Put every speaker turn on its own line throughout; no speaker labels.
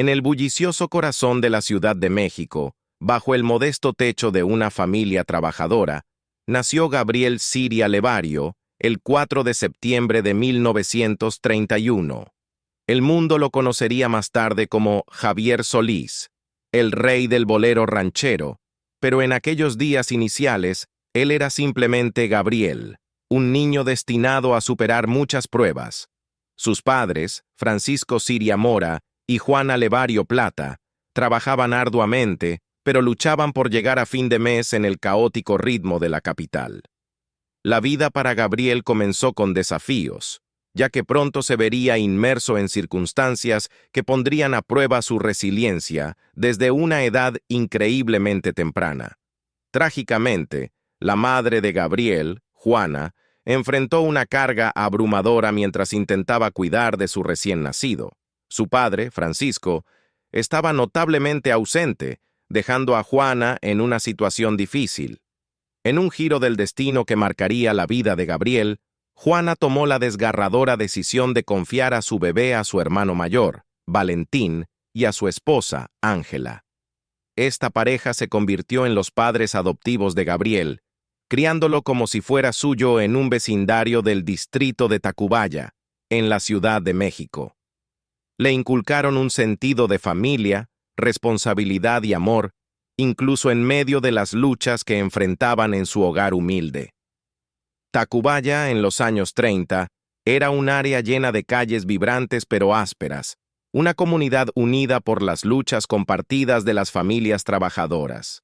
En el bullicioso corazón de la Ciudad de México, bajo el modesto techo de una familia trabajadora, nació Gabriel Siria Levario el 4 de septiembre de 1931. El mundo lo conocería más tarde como Javier Solís, el rey del bolero ranchero, pero en aquellos días iniciales, él era simplemente Gabriel, un niño destinado a superar muchas pruebas. Sus padres, Francisco Siria Mora y Juana Levario Plata, trabajaban arduamente, pero luchaban por llegar a fin de mes en el caótico ritmo de la capital. La vida para Gabriel comenzó con desafíos, ya que pronto se vería inmerso en circunstancias que pondrían a prueba su resiliencia desde una edad increíblemente temprana. Trágicamente, la madre de Gabriel, Juana, enfrentó una carga abrumadora mientras intentaba cuidar de su recién nacido. Su padre, Francisco, estaba notablemente ausente, dejando a Juana en una situación difícil. En un giro del destino que marcaría la vida de Gabriel, Juana tomó la desgarradora decisión de confiar a su bebé a su hermano mayor, Valentín, y a su esposa, Ángela. Esta pareja se convirtió en los padres adoptivos de Gabriel, criándolo como si fuera suyo en un vecindario del distrito de Tacubaya, en la Ciudad de México. Le inculcaron un sentido de familia, responsabilidad y amor, incluso en medio de las luchas que enfrentaban en su hogar humilde. Tacubaya, en los años 30, era un área llena de calles vibrantes pero ásperas, una comunidad unida por las luchas compartidas de las familias trabajadoras.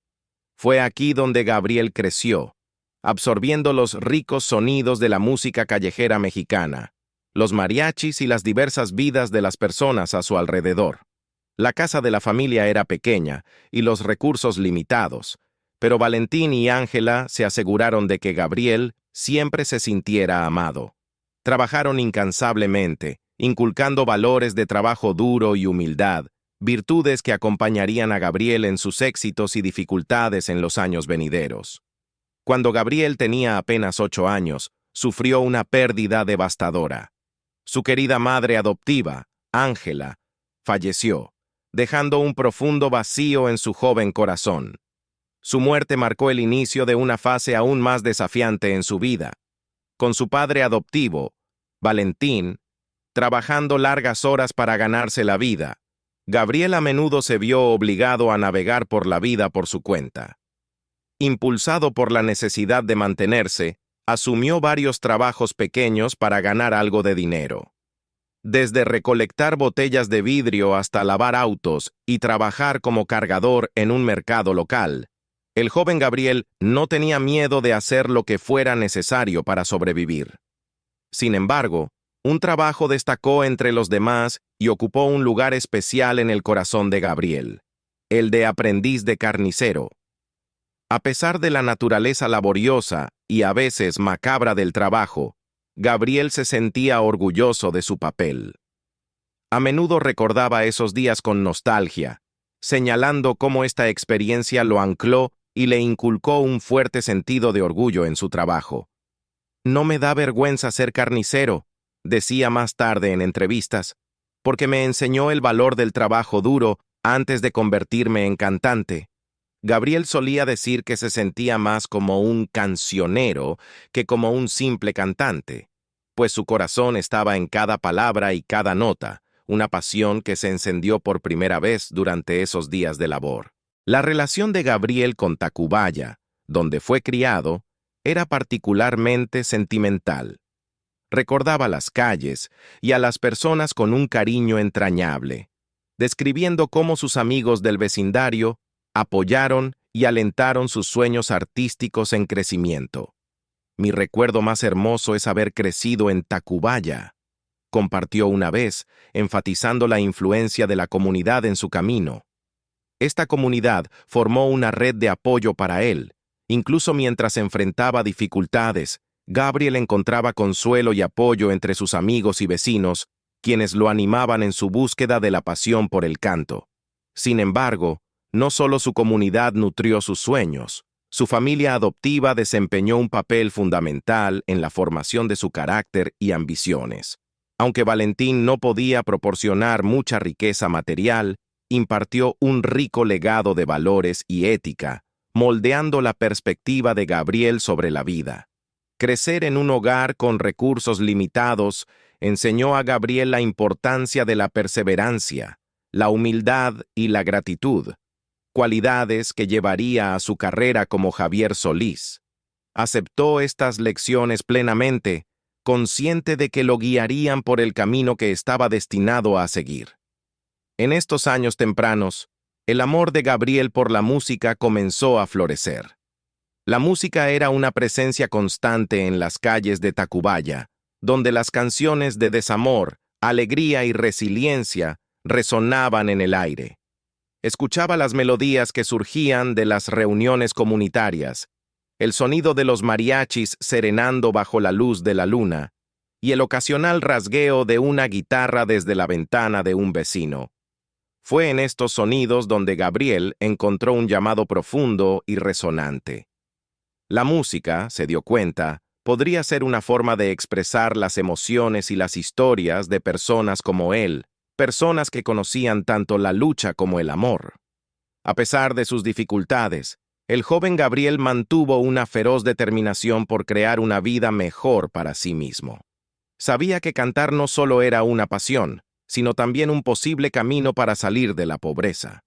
Fue aquí donde Gabriel creció, absorbiendo los ricos sonidos de la música callejera mexicana, los mariachis y las diversas vidas de las personas a su alrededor. La casa de la familia era pequeña y los recursos limitados, pero Valentín y Ángela se aseguraron de que Gabriel siempre se sintiera amado. Trabajaron incansablemente, inculcando valores de trabajo duro y humildad, virtudes que acompañarían a Gabriel en sus éxitos y dificultades en los años venideros. Cuando Gabriel tenía apenas 8 años, sufrió una pérdida devastadora. Su querida madre adoptiva, Ángela, falleció, dejando un profundo vacío en su joven corazón. Su muerte marcó el inicio de una fase aún más desafiante en su vida. Con su padre adoptivo, Valentín, trabajando largas horas para ganarse la vida, Gabriel a menudo se vio obligado a navegar por la vida por su cuenta. Impulsado por la necesidad de mantenerse, asumió varios trabajos pequeños para ganar algo de dinero. Desde recolectar botellas de vidrio hasta lavar autos y trabajar como cargador en un mercado local, el joven Gabriel no tenía miedo de hacer lo que fuera necesario para sobrevivir. Sin embargo, un trabajo destacó entre los demás y ocupó un lugar especial en el corazón de Gabriel: el de aprendiz de carnicero. A pesar de la naturaleza laboriosa y a veces macabra del trabajo, Gabriel se sentía orgulloso de su papel. A menudo recordaba esos días con nostalgia, señalando cómo esta experiencia lo ancló y le inculcó un fuerte sentido de orgullo en su trabajo. «No me da vergüenza ser carnicero», decía más tarde en entrevistas, «porque me enseñó el valor del trabajo duro antes de convertirme en cantante». Gabriel solía decir que se sentía más como un cancionero que como un simple cantante, pues su corazón estaba en cada palabra y cada nota, una pasión que se encendió por primera vez durante esos días de labor. La relación de Gabriel con Tacubaya, donde fue criado, era particularmente sentimental. Recordaba las calles y a las personas con un cariño entrañable, describiendo cómo sus amigos del vecindario apoyaron y alentaron sus sueños artísticos en crecimiento. «Mi recuerdo más hermoso es haber crecido en Tacubaya», compartió una vez, enfatizando la influencia de la comunidad en su camino. Esta comunidad formó una red de apoyo para él. Incluso mientras enfrentaba dificultades, Gabriel encontraba consuelo y apoyo entre sus amigos y vecinos, quienes lo animaban en su búsqueda de la pasión por el canto. Sin embargo, no solo su comunidad nutrió sus sueños, su familia adoptiva desempeñó un papel fundamental en la formación de su carácter y ambiciones. Aunque Valentín no podía proporcionar mucha riqueza material, impartió un rico legado de valores y ética, moldeando la perspectiva de Gabriel sobre la vida. Crecer en un hogar con recursos limitados enseñó a Gabriel la importancia de la perseverancia, la humildad y la gratitud, cualidades que llevaría a su carrera como Javier Solís. Aceptó estas lecciones plenamente, consciente de que lo guiarían por el camino que estaba destinado a seguir. En estos años tempranos, el amor de Gabriel por la música comenzó a florecer. La música era una presencia constante en las calles de Tacubaya, donde las canciones de desamor, alegría y resiliencia resonaban en el aire. Escuchaba las melodías que surgían de las reuniones comunitarias, el sonido de los mariachis serenando bajo la luz de la luna, y el ocasional rasgueo de una guitarra desde la ventana de un vecino. Fue en estos sonidos donde Gabriel encontró un llamado profundo y resonante. La música, se dio cuenta, podría ser una forma de expresar las emociones y las historias de personas como él, personas que conocían tanto la lucha como el amor. A pesar de sus dificultades, el joven Gabriel mantuvo una feroz determinación por crear una vida mejor para sí mismo. Sabía que cantar no solo era una pasión, sino también un posible camino para salir de la pobreza.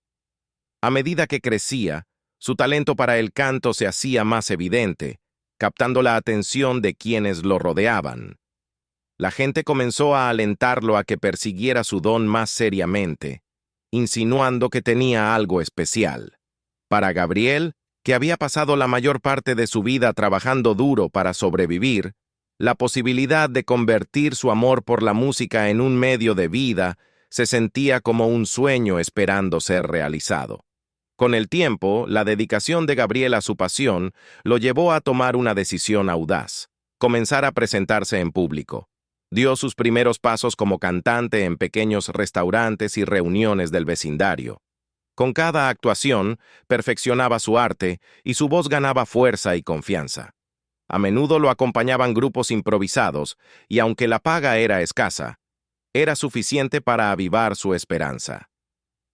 A medida que crecía, su talento para el canto se hacía más evidente, captando la atención de quienes lo rodeaban. La gente comenzó a alentarlo a que persiguiera su don más seriamente, insinuando que tenía algo especial. Para Gabriel, que había pasado la mayor parte de su vida trabajando duro para sobrevivir, la posibilidad de convertir su amor por la música en un medio de vida se sentía como un sueño esperando ser realizado. Con el tiempo, la dedicación de Gabriel a su pasión lo llevó a tomar una decisión audaz: comenzar a presentarse en público. Dio sus primeros pasos como cantante en pequeños restaurantes y reuniones del vecindario. Con cada actuación, perfeccionaba su arte y su voz ganaba fuerza y confianza. A menudo lo acompañaban grupos improvisados y, aunque la paga era escasa, era suficiente para avivar su esperanza.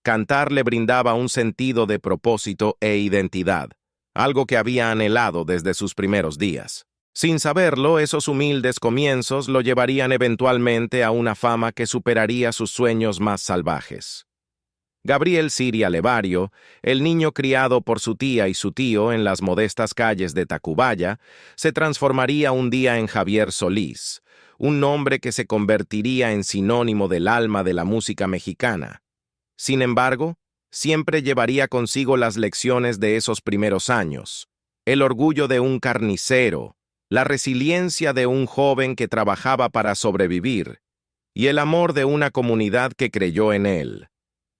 Cantar le brindaba un sentido de propósito e identidad, algo que había anhelado desde sus primeros días. Sin saberlo, esos humildes comienzos lo llevarían eventualmente a una fama que superaría sus sueños más salvajes. Gabriel Siria Levario, el niño criado por su tía y su tío en las modestas calles de Tacubaya, se transformaría un día en Javier Solís, un nombre que se convertiría en sinónimo del alma de la música mexicana. Sin embargo, siempre llevaría consigo las lecciones de esos primeros años, el orgullo de un carnicero, la resiliencia de un joven que trabajaba para sobrevivir, y el amor de una comunidad que creyó en él.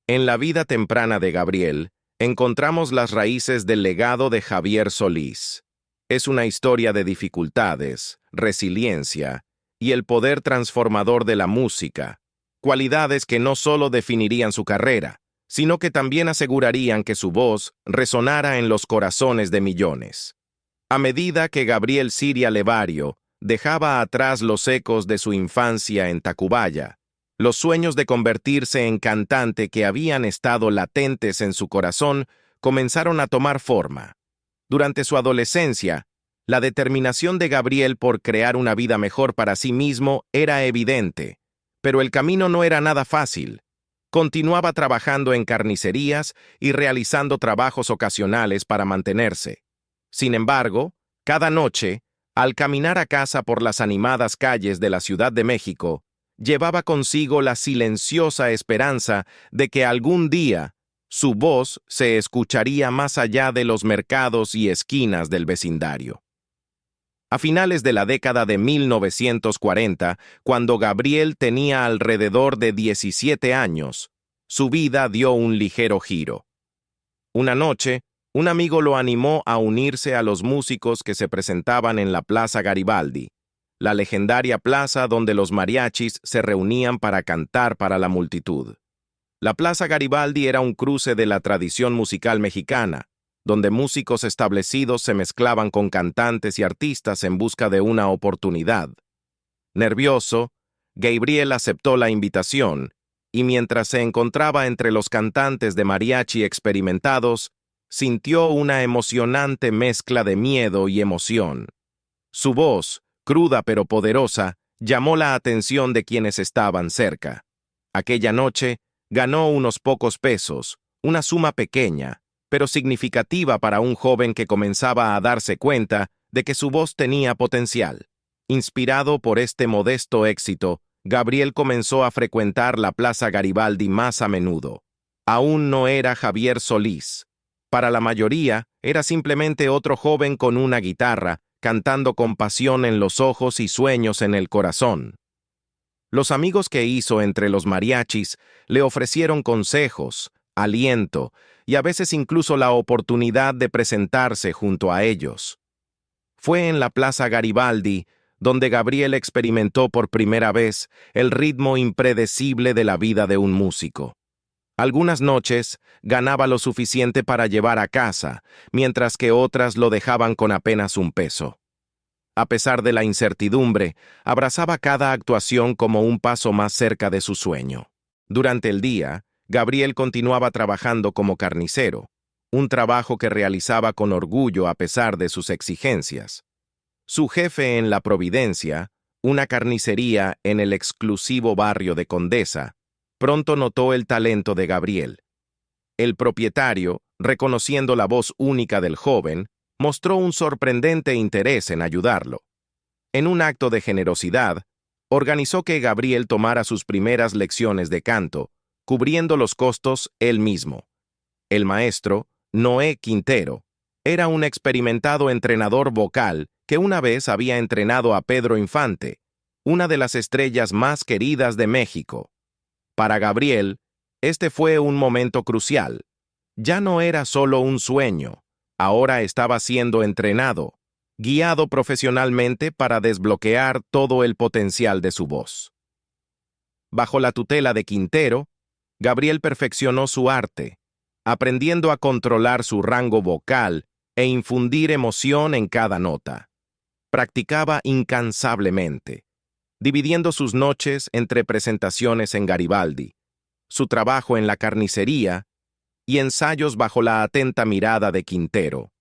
En la vida temprana de Gabriel, encontramos las raíces del legado de Javier Solís. Es una historia de dificultades, resiliencia y el poder transformador de la música, cualidades que no solo definirían su carrera, sino que también asegurarían que su voz resonara en los corazones de millones. A medida que Gabriel Siria Levario dejaba atrás los ecos de su infancia en Tacubaya, los sueños de convertirse en cantante que habían estado latentes en su corazón comenzaron a tomar forma. Durante su adolescencia, la determinación de Gabriel por crear una vida mejor para sí mismo era evidente, pero el camino no era nada fácil. Continuaba trabajando en carnicerías y realizando trabajos ocasionales para mantenerse. Sin embargo, cada noche, al caminar a casa por las animadas calles de la Ciudad de México, llevaba consigo la silenciosa esperanza de que algún día su voz se escucharía más allá de los mercados y esquinas del vecindario. A finales de la década de 1940, cuando Gabriel tenía alrededor de 17 años, su vida dio un ligero giro. Una noche, un amigo lo animó a unirse a los músicos que se presentaban en la Plaza Garibaldi, la legendaria plaza donde los mariachis se reunían para cantar para la multitud. La Plaza Garibaldi era un cruce de la tradición musical mexicana, donde músicos establecidos se mezclaban con cantantes y artistas en busca de una oportunidad. Nervioso, Gabriel aceptó la invitación y mientras se encontraba entre los cantantes de mariachi experimentados, sintió una emocionante mezcla de miedo y emoción. Su voz, cruda pero poderosa, llamó la atención de quienes estaban cerca. Aquella noche, ganó unos pocos pesos, una suma pequeña, pero significativa para un joven que comenzaba a darse cuenta de que su voz tenía potencial. Inspirado por este modesto éxito, Gabriel comenzó a frecuentar la Plaza Garibaldi más a menudo. Aún no era Javier Solís. Para la mayoría, era simplemente otro joven con una guitarra, cantando con pasión en los ojos y sueños en el corazón. Los amigos que hizo entre los mariachis le ofrecieron consejos, aliento y a veces incluso la oportunidad de presentarse junto a ellos. Fue en la Plaza Garibaldi donde Gabriel experimentó por primera vez el ritmo impredecible de la vida de un músico. Algunas noches ganaba lo suficiente para llevar a casa, mientras que otras lo dejaban con apenas un peso. A pesar de la incertidumbre, abrazaba cada actuación como un paso más cerca de su sueño. Durante el día, Gabriel continuaba trabajando como carnicero, un trabajo que realizaba con orgullo a pesar de sus exigencias. Su jefe en La Providencia, una carnicería en el exclusivo barrio de Condesa, pronto notó el talento de Gabriel. El propietario, reconociendo la voz única del joven, mostró un sorprendente interés en ayudarlo. En un acto de generosidad, organizó que Gabriel tomara sus primeras lecciones de canto, cubriendo los costos él mismo. El maestro, Noé Quintero, era un experimentado entrenador vocal que una vez había entrenado a Pedro Infante, una de las estrellas más queridas de México. Para Gabriel, este fue un momento crucial. Ya no era solo un sueño, ahora estaba siendo entrenado, guiado profesionalmente para desbloquear todo el potencial de su voz. Bajo la tutela de Quintero, Gabriel perfeccionó su arte, aprendiendo a controlar su rango vocal e infundir emoción en cada nota. Practicaba incansablemente, dividiendo sus noches entre presentaciones en Garibaldi, su trabajo en la carnicería y ensayos bajo la atenta mirada de Quintero.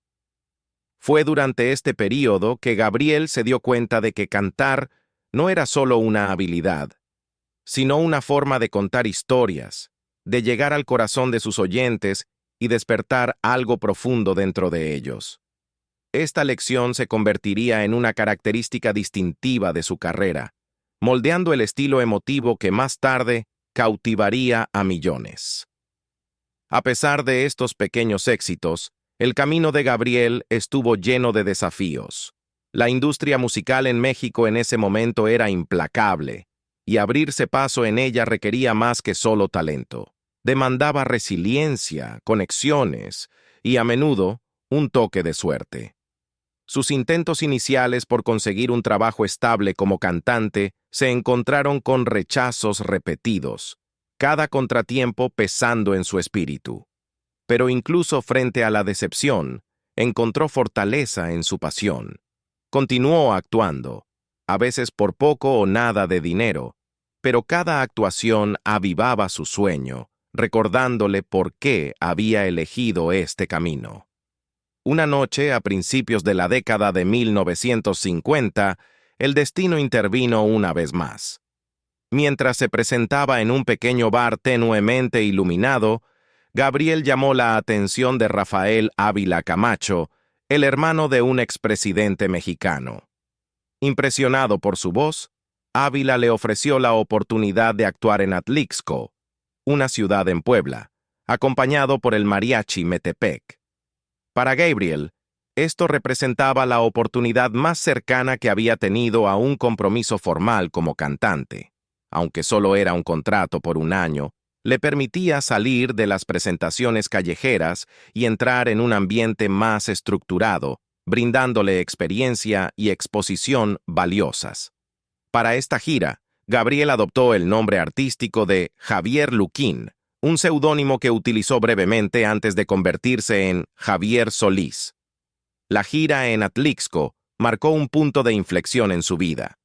Fue durante este período que Gabriel se dio cuenta de que cantar no era solo una habilidad, sino una forma de contar historias, de llegar al corazón de sus oyentes y despertar algo profundo dentro de ellos. Esta lección se convertiría en una característica distintiva de su carrera, moldeando el estilo emotivo que más tarde cautivaría a millones. A pesar de estos pequeños éxitos, el camino de Gabriel estuvo lleno de desafíos. La industria musical en México en ese momento era implacable, y abrirse paso en ella requería más que solo talento. Demandaba resiliencia, conexiones y, a menudo, un toque de suerte. Sus intentos iniciales por conseguir un trabajo estable como cantante se encontraron con rechazos repetidos, cada contratiempo pesando en su espíritu. Pero incluso frente a la decepción, encontró fortaleza en su pasión. Continuó actuando, a veces por poco o nada de dinero, pero cada actuación avivaba su sueño, recordándole por qué había elegido este camino. Una noche, a principios de la década de 1950, el destino intervino una vez más. Mientras se presentaba en un pequeño bar tenuemente iluminado, Gabriel llamó la atención de Rafael Ávila Camacho, el hermano de un expresidente mexicano. Impresionado por su voz, Ávila le ofreció la oportunidad de actuar en Atlixco, una ciudad en Puebla, acompañado por el mariachi Metepec. Para Gabriel, esto representaba la oportunidad más cercana que había tenido a un compromiso formal como cantante. Aunque solo era un contrato por un año, le permitía salir de las presentaciones callejeras y entrar en un ambiente más estructurado, brindándole experiencia y exposición valiosas. Para esta gira, Gabriel adoptó el nombre artístico de Javier Luquín, un seudónimo que utilizó brevemente antes de convertirse en Javier Solís. La gira en Atlixco marcó un punto de inflexión en su vida.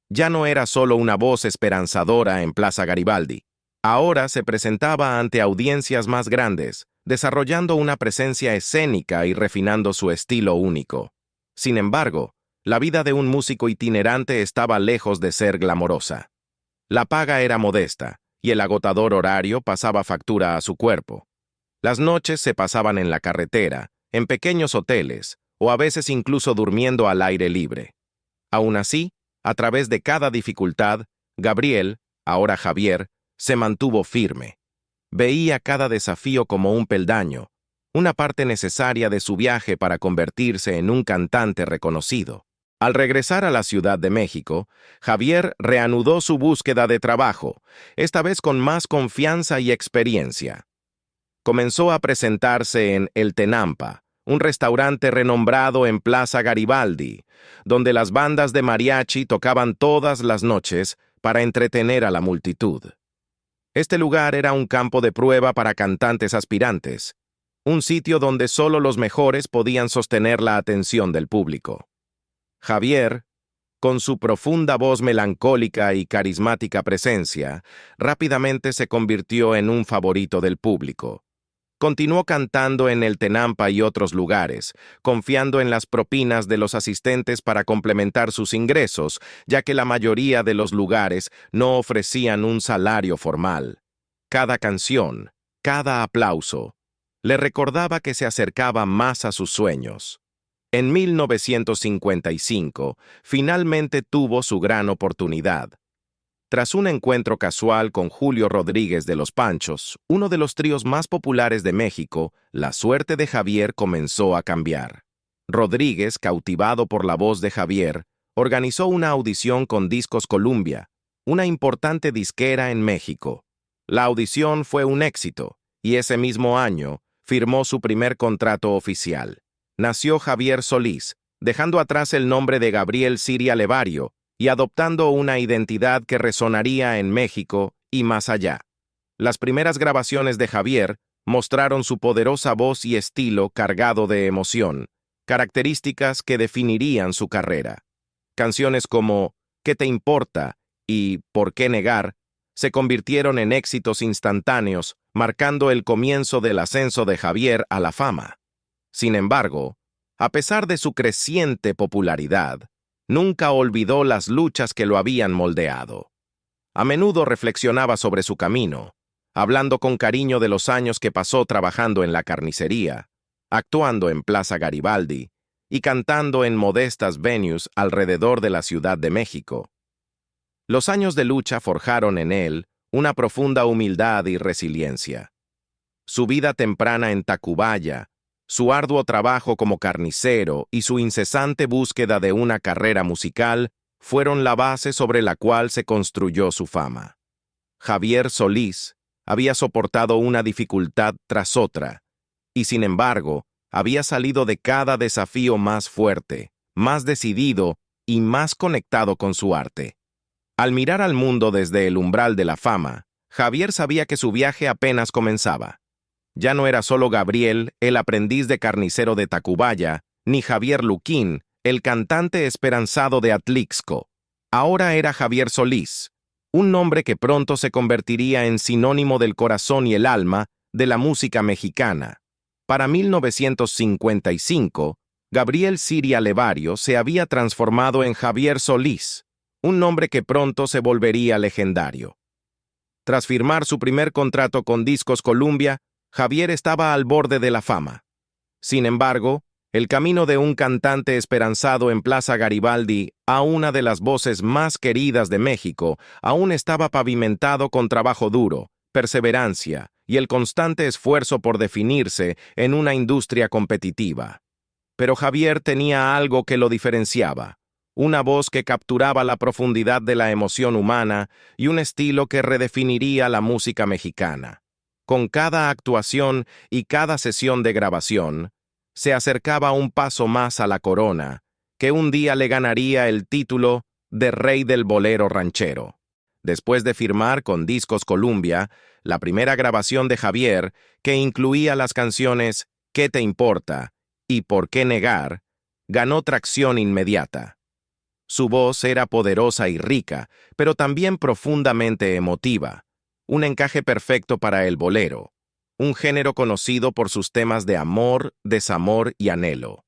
Ya no era solo una voz esperanzadora en Plaza Garibaldi. Ahora se presentaba ante audiencias más grandes, desarrollando una presencia escénica y refinando su estilo único. Sin embargo, la vida de un músico itinerante estaba lejos de ser glamorosa. La paga era modesta, y el agotador horario pasaba factura a su cuerpo. Las noches se pasaban en la carretera, en pequeños hoteles, o a veces incluso durmiendo al aire libre. Aún así, a través de cada dificultad, Gabriel, ahora Javier, se mantuvo firme. Veía cada desafío como un peldaño, una parte necesaria de su viaje para convertirse en un cantante reconocido. Al regresar a la Ciudad de México, Javier reanudó su búsqueda de trabajo, esta vez con más confianza y experiencia. Comenzó a presentarse en El Tenampa, un restaurante renombrado en Plaza Garibaldi, donde las bandas de mariachi tocaban todas las noches para entretener a la multitud. Este lugar era un campo de prueba para cantantes aspirantes, un sitio donde solo los mejores podían sostener la atención del público. Javier, con su profunda voz melancólica y carismática presencia, rápidamente se convirtió en un favorito del público. Continuó cantando en el Tenampa y otros lugares, confiando en las propinas de los asistentes para complementar sus ingresos, ya que la mayoría de los lugares no ofrecían un salario formal. Cada canción, cada aplauso, le recordaba que se acercaba más a sus sueños. En 1955, finalmente tuvo su gran oportunidad. Tras un encuentro casual con Julio Rodríguez de Los Panchos, uno de los tríos más populares de México, la suerte de Javier comenzó a cambiar. Rodríguez, cautivado por la voz de Javier, organizó una audición con Discos Columbia, una importante disquera en México. La audición fue un éxito, y ese mismo año firmó su primer contrato oficial. Nació Javier Solís, dejando atrás el nombre de Gabriel Siria Levario, y adoptando una identidad que resonaría en México y más allá. Las primeras grabaciones de Javier mostraron su poderosa voz y estilo cargado de emoción, características que definirían su carrera. Canciones como ¿Qué te importa? Y ¿Por qué negar? Se convirtieron en éxitos instantáneos, marcando el comienzo del ascenso de Javier a la fama. Sin embargo, a pesar de su creciente popularidad, nunca olvidó las luchas que lo habían moldeado. A menudo reflexionaba sobre su camino, hablando con cariño de los años que pasó trabajando en la carnicería, actuando en Plaza Garibaldi y cantando en modestas venues alrededor de la Ciudad de México. Los años de lucha forjaron en él una profunda humildad y resiliencia. Su vida temprana en Tacubaya, su arduo trabajo como carnicero y su incesante búsqueda de una carrera musical fueron la base sobre la cual se construyó su fama. Javier Solís había soportado una dificultad tras otra, y sin embargo, había salido de cada desafío más fuerte, más decidido y más conectado con su arte. Al mirar al mundo desde el umbral de la fama, Javier sabía que su viaje apenas comenzaba. Ya no era solo Gabriel, el aprendiz de carnicero de Tacubaya, ni Javier Luquín, el cantante esperanzado de Atlixco. Ahora era Javier Solís, un nombre que pronto se convertiría en sinónimo del corazón y el alma de la música mexicana. Para 1955, Gabriel Siria Levario se había transformado en Javier Solís, un nombre que pronto se volvería legendario. Tras firmar su primer contrato con Discos Columbia, Javier estaba al borde de la fama. Sin embargo, el camino de un cantante esperanzado en Plaza Garibaldi a una de las voces más queridas de México aún estaba pavimentado con trabajo duro, perseverancia y el constante esfuerzo por definirse en una industria competitiva. Pero Javier tenía algo que lo diferenciaba, una voz que capturaba la profundidad de la emoción humana y un estilo que redefiniría la música mexicana. Con cada actuación y cada sesión de grabación, se acercaba un paso más a la corona, que un día le ganaría el título de Rey del Bolero Ranchero. Después de firmar con Discos Columbia, la primera grabación de Javier, que incluía las canciones ¿Qué te importa? Y ¿Por qué negar?, ganó tracción inmediata. Su voz era poderosa y rica, pero también profundamente emotiva. un encaje perfecto para el bolero, un género conocido por sus temas de amor, desamor y anhelo.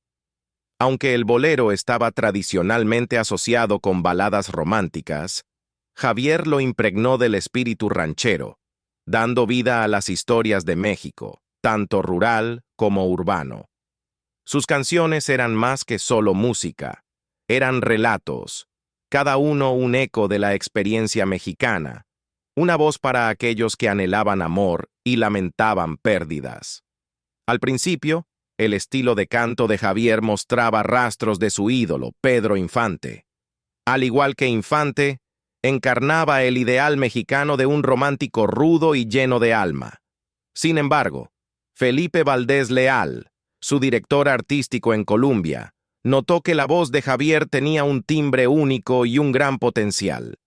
Aunque el bolero estaba tradicionalmente asociado con baladas románticas, Javier lo impregnó del espíritu ranchero, dando vida a las historias de México, tanto rural como urbano. Sus canciones eran más que solo música, eran relatos, cada uno un eco de la experiencia mexicana, una voz para aquellos que anhelaban amor y lamentaban pérdidas. Al principio, el estilo de canto de Javier mostraba rastros de su ídolo, Pedro Infante. Al igual que Infante, encarnaba el ideal mexicano de un romántico rudo y lleno de alma. Sin embargo, Felipe Valdés Leal, su director artístico en Colombia, notó que la voz de Javier tenía un timbre único y un gran potencial.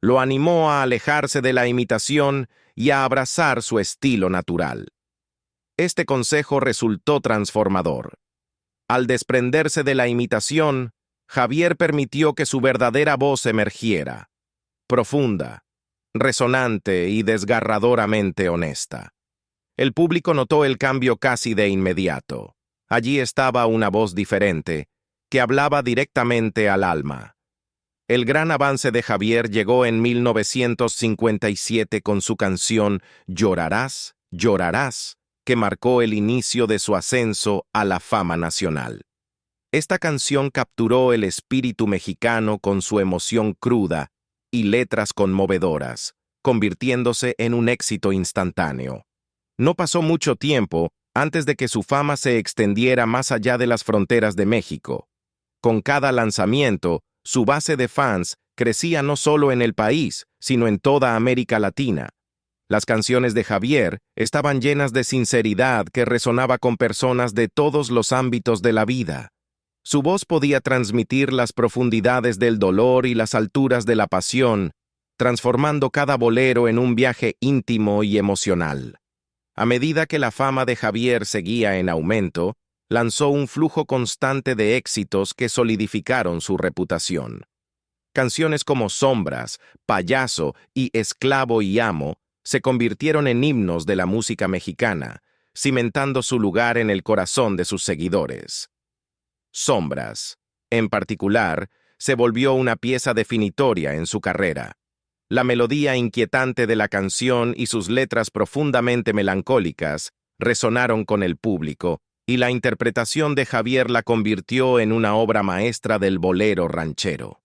Lo animó a alejarse de la imitación y a abrazar su estilo natural. Este consejo resultó transformador. Al desprenderse de la imitación, Javier permitió que su verdadera voz emergiera, profunda, resonante y desgarradoramente honesta. El público notó el cambio casi de inmediato. Allí estaba una voz diferente, que hablaba directamente al alma. El gran avance de Javier llegó en 1957 con su canción Llorarás, llorarás, que marcó el inicio de su ascenso a la fama nacional. Esta canción capturó el espíritu mexicano con su emoción cruda y letras conmovedoras, convirtiéndose en un éxito instantáneo. No pasó mucho tiempo antes de que su fama se extendiera más allá de las fronteras de México. Con cada lanzamiento, su base de fans crecía no solo en el país, sino en toda América Latina. Las canciones de Javier estaban llenas de sinceridad que resonaba con personas de todos los ámbitos de la vida. Su voz podía transmitir las profundidades del dolor y las alturas de la pasión, transformando cada bolero en un viaje íntimo y emocional. A medida que la fama de Javier seguía en aumento, lanzó un flujo constante de éxitos que solidificaron su reputación. Canciones como Sombras, Payaso y Esclavo y Amo se convirtieron en himnos de la música mexicana, cimentando su lugar en el corazón de sus seguidores. Sombras, en particular, se volvió una pieza definitoria en su carrera. La melodía inquietante de la canción y sus letras profundamente melancólicas resonaron con el público, y la interpretación de Javier la convirtió en una obra maestra del bolero ranchero.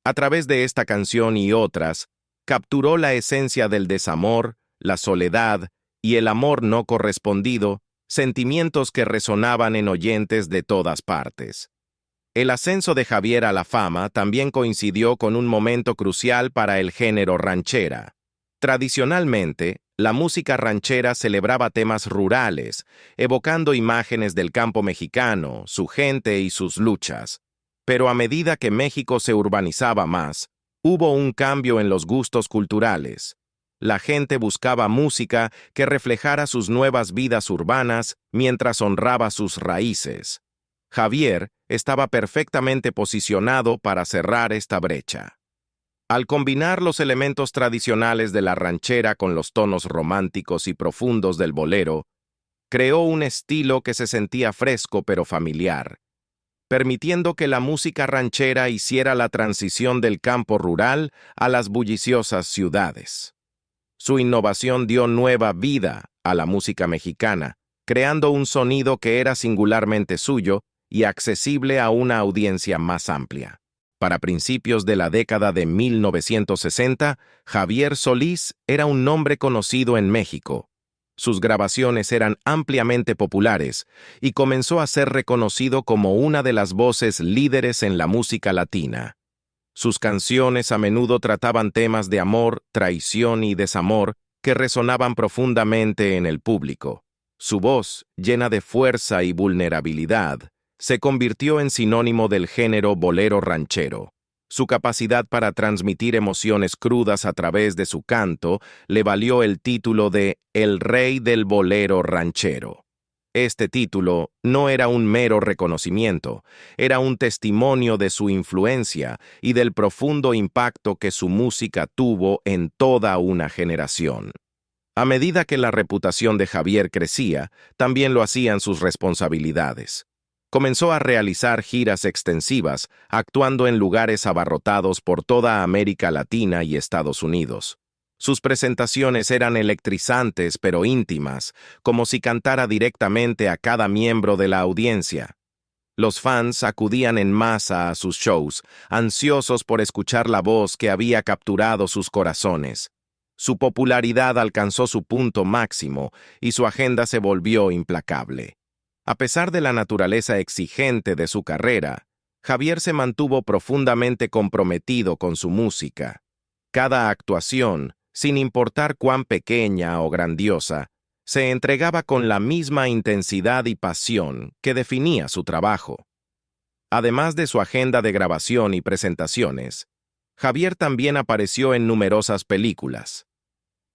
A través de esta canción y otras, capturó la esencia del desamor, la soledad y el amor no correspondido, sentimientos que resonaban en oyentes de todas partes. El ascenso de Javier a la fama también coincidió con un momento crucial para el género ranchera. Tradicionalmente, la música ranchera celebraba temas rurales, evocando imágenes del campo mexicano, su gente y sus luchas. Pero a medida que México se urbanizaba más, hubo un cambio en los gustos culturales. La gente buscaba música que reflejara sus nuevas vidas urbanas mientras honraba sus raíces. Javier estaba perfectamente posicionado para cerrar esta brecha. Al combinar los elementos tradicionales de la ranchera con los tonos románticos y profundos del bolero, creó un estilo que se sentía fresco pero familiar, permitiendo que la música ranchera hiciera la transición del campo rural a las bulliciosas ciudades. Su innovación dio nueva vida a la música mexicana, creando un sonido que era singularmente suyo y accesible a una audiencia más amplia. Para principios de la década de 1960, Javier Solís era un nombre conocido en México. Sus grabaciones eran ampliamente populares y comenzó a ser reconocido como una de las voces líderes en la música latina. Sus canciones a menudo trataban temas de amor, traición y desamor que resonaban profundamente en el público. Su voz, llena de fuerza y vulnerabilidad, se convirtió en sinónimo del género bolero ranchero. Su capacidad para transmitir emociones crudas a través de su canto le valió el título de El Rey del Bolero Ranchero. Este título no era un mero reconocimiento, era un testimonio de su influencia y del profundo impacto que su música tuvo en toda una generación. A medida que la reputación de Javier crecía, también lo hacían sus responsabilidades. Comenzó a realizar giras extensivas, actuando en lugares abarrotados por toda América Latina y Estados Unidos. Sus presentaciones eran electrizantes pero íntimas, como si cantara directamente a cada miembro de la audiencia. Los fans acudían en masa a sus shows, ansiosos por escuchar la voz que había capturado sus corazones. Su popularidad alcanzó su punto máximo y su agenda se volvió implacable. A pesar de la naturaleza exigente de su carrera, Javier se mantuvo profundamente comprometido con su música. Cada actuación, sin importar cuán pequeña o grandiosa, se entregaba con la misma intensidad y pasión que definía su trabajo. Además de su agenda de grabación y presentaciones, Javier también apareció en numerosas películas.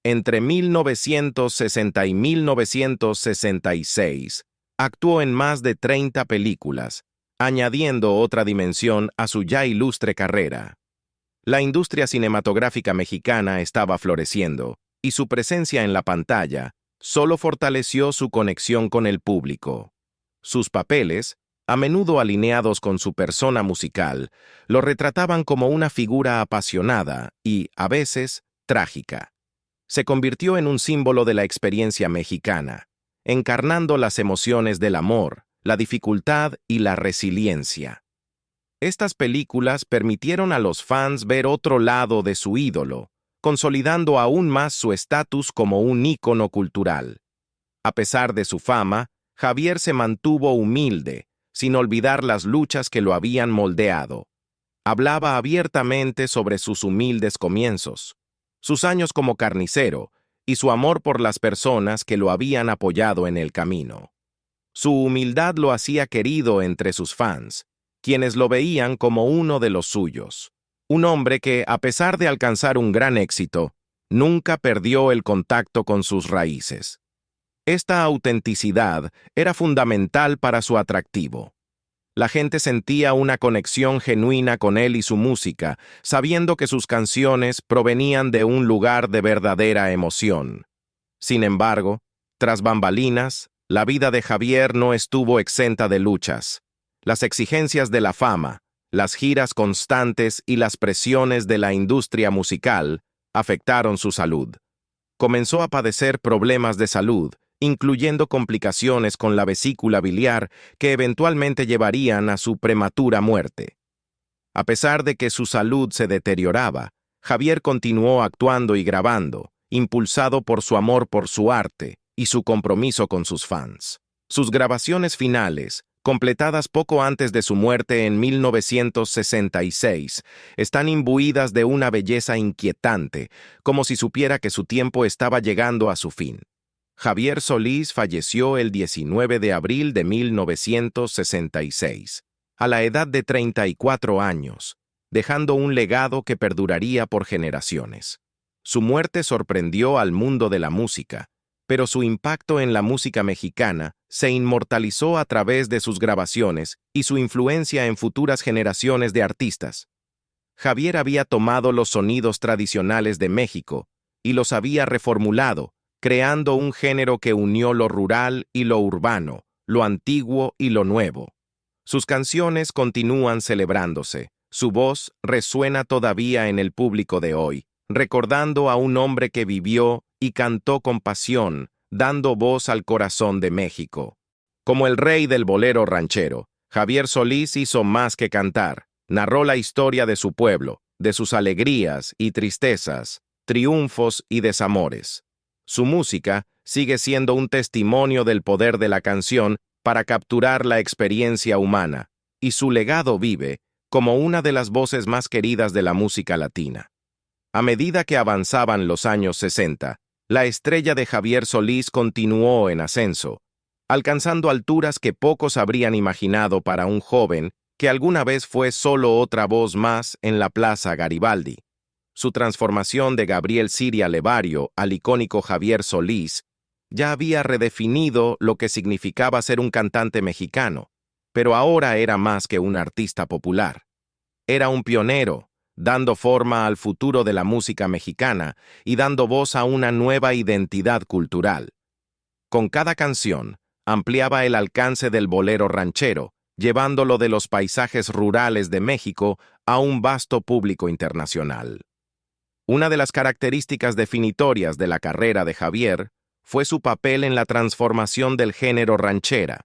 Entre 1960 y 1966, actuó en más de 30 películas, añadiendo otra dimensión a su ya ilustre carrera. La industria cinematográfica mexicana estaba floreciendo, y su presencia en la pantalla solo fortaleció su conexión con el público. Sus papeles, a menudo alineados con su persona musical, lo retrataban como una figura apasionada y, a veces, trágica. Se convirtió en un símbolo de la experiencia mexicana, encarnando las emociones del amor, la dificultad y la resiliencia. Estas películas permitieron a los fans ver otro lado de su ídolo, consolidando aún más su estatus como un ícono cultural. A pesar de su fama, Javier se mantuvo humilde, sin olvidar las luchas que lo habían moldeado. Hablaba abiertamente sobre sus humildes comienzos, sus años como carnicero y su amor por las personas que lo habían apoyado en el camino. Su humildad lo hacía querido entre sus fans, quienes lo veían como uno de los suyos. Un hombre que, a pesar de alcanzar un gran éxito, nunca perdió el contacto con sus raíces. Esta autenticidad era fundamental para su atractivo. La gente sentía una conexión genuina con él y su música, sabiendo que sus canciones provenían de un lugar de verdadera emoción. Sin embargo, tras bambalinas, la vida de Javier no estuvo exenta de luchas. Las exigencias de la fama, las giras constantes y las presiones de la industria musical afectaron su salud. Comenzó a padecer problemas de salud, incluyendo complicaciones con la vesícula biliar que eventualmente llevarían a su prematura muerte. A pesar de que su salud se deterioraba, Javier continuó actuando y grabando, impulsado por su amor por su arte y su compromiso con sus fans. Sus grabaciones finales, completadas poco antes de su muerte en 1966, están imbuidas de una belleza inquietante, como si supiera que su tiempo estaba llegando a su fin. Javier Solís falleció el 19 de abril de 1966, a la edad de 34 años, dejando un legado que perduraría por generaciones. Su muerte sorprendió al mundo de la música, pero su impacto en la música mexicana se inmortalizó a través de sus grabaciones y su influencia en futuras generaciones de artistas. Javier había tomado los sonidos tradicionales de México y los había reformulado, creando un género que unió lo rural y lo urbano, lo antiguo y lo nuevo. Sus canciones continúan celebrándose, su voz resuena todavía en el público de hoy, recordando a un hombre que vivió y cantó con pasión, dando voz al corazón de México. Como el rey del bolero ranchero, Javier Solís hizo más que cantar, narró la historia de su pueblo, de sus alegrías y tristezas, triunfos y desamores. Su música sigue siendo un testimonio del poder de la canción para capturar la experiencia humana, y su legado vive como una de las voces más queridas de la música latina. A medida que avanzaban los años 60, la estrella de Javier Solís continuó en ascenso, alcanzando alturas que pocos habrían imaginado para un joven que alguna vez fue solo otra voz más en la Plaza Garibaldi. Su transformación de Gabriel Siria Levario al icónico Javier Solís ya había redefinido lo que significaba ser un cantante mexicano, pero ahora era más que un artista popular. Era un pionero, dando forma al futuro de la música mexicana y dando voz a una nueva identidad cultural. Con cada canción, ampliaba el alcance del bolero ranchero, llevándolo de los paisajes rurales de México a un vasto público internacional. Una de las características definitorias de la carrera de Javier fue su papel en la transformación del género ranchera.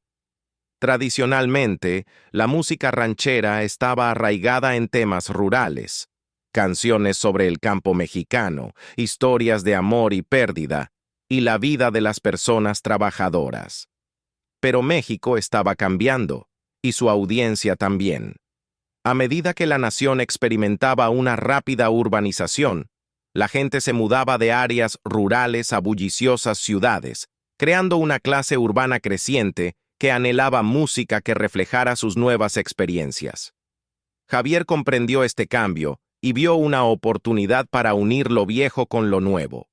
Tradicionalmente, la música ranchera estaba arraigada en temas rurales, canciones sobre el campo mexicano, historias de amor y pérdida, y la vida de las personas trabajadoras. Pero México estaba cambiando, y su audiencia también. A medida que la nación experimentaba una rápida urbanización, la gente se mudaba de áreas rurales a bulliciosas ciudades, creando una clase urbana creciente que anhelaba música que reflejara sus nuevas experiencias. Javier comprendió este cambio y vio una oportunidad para unir lo viejo con lo nuevo.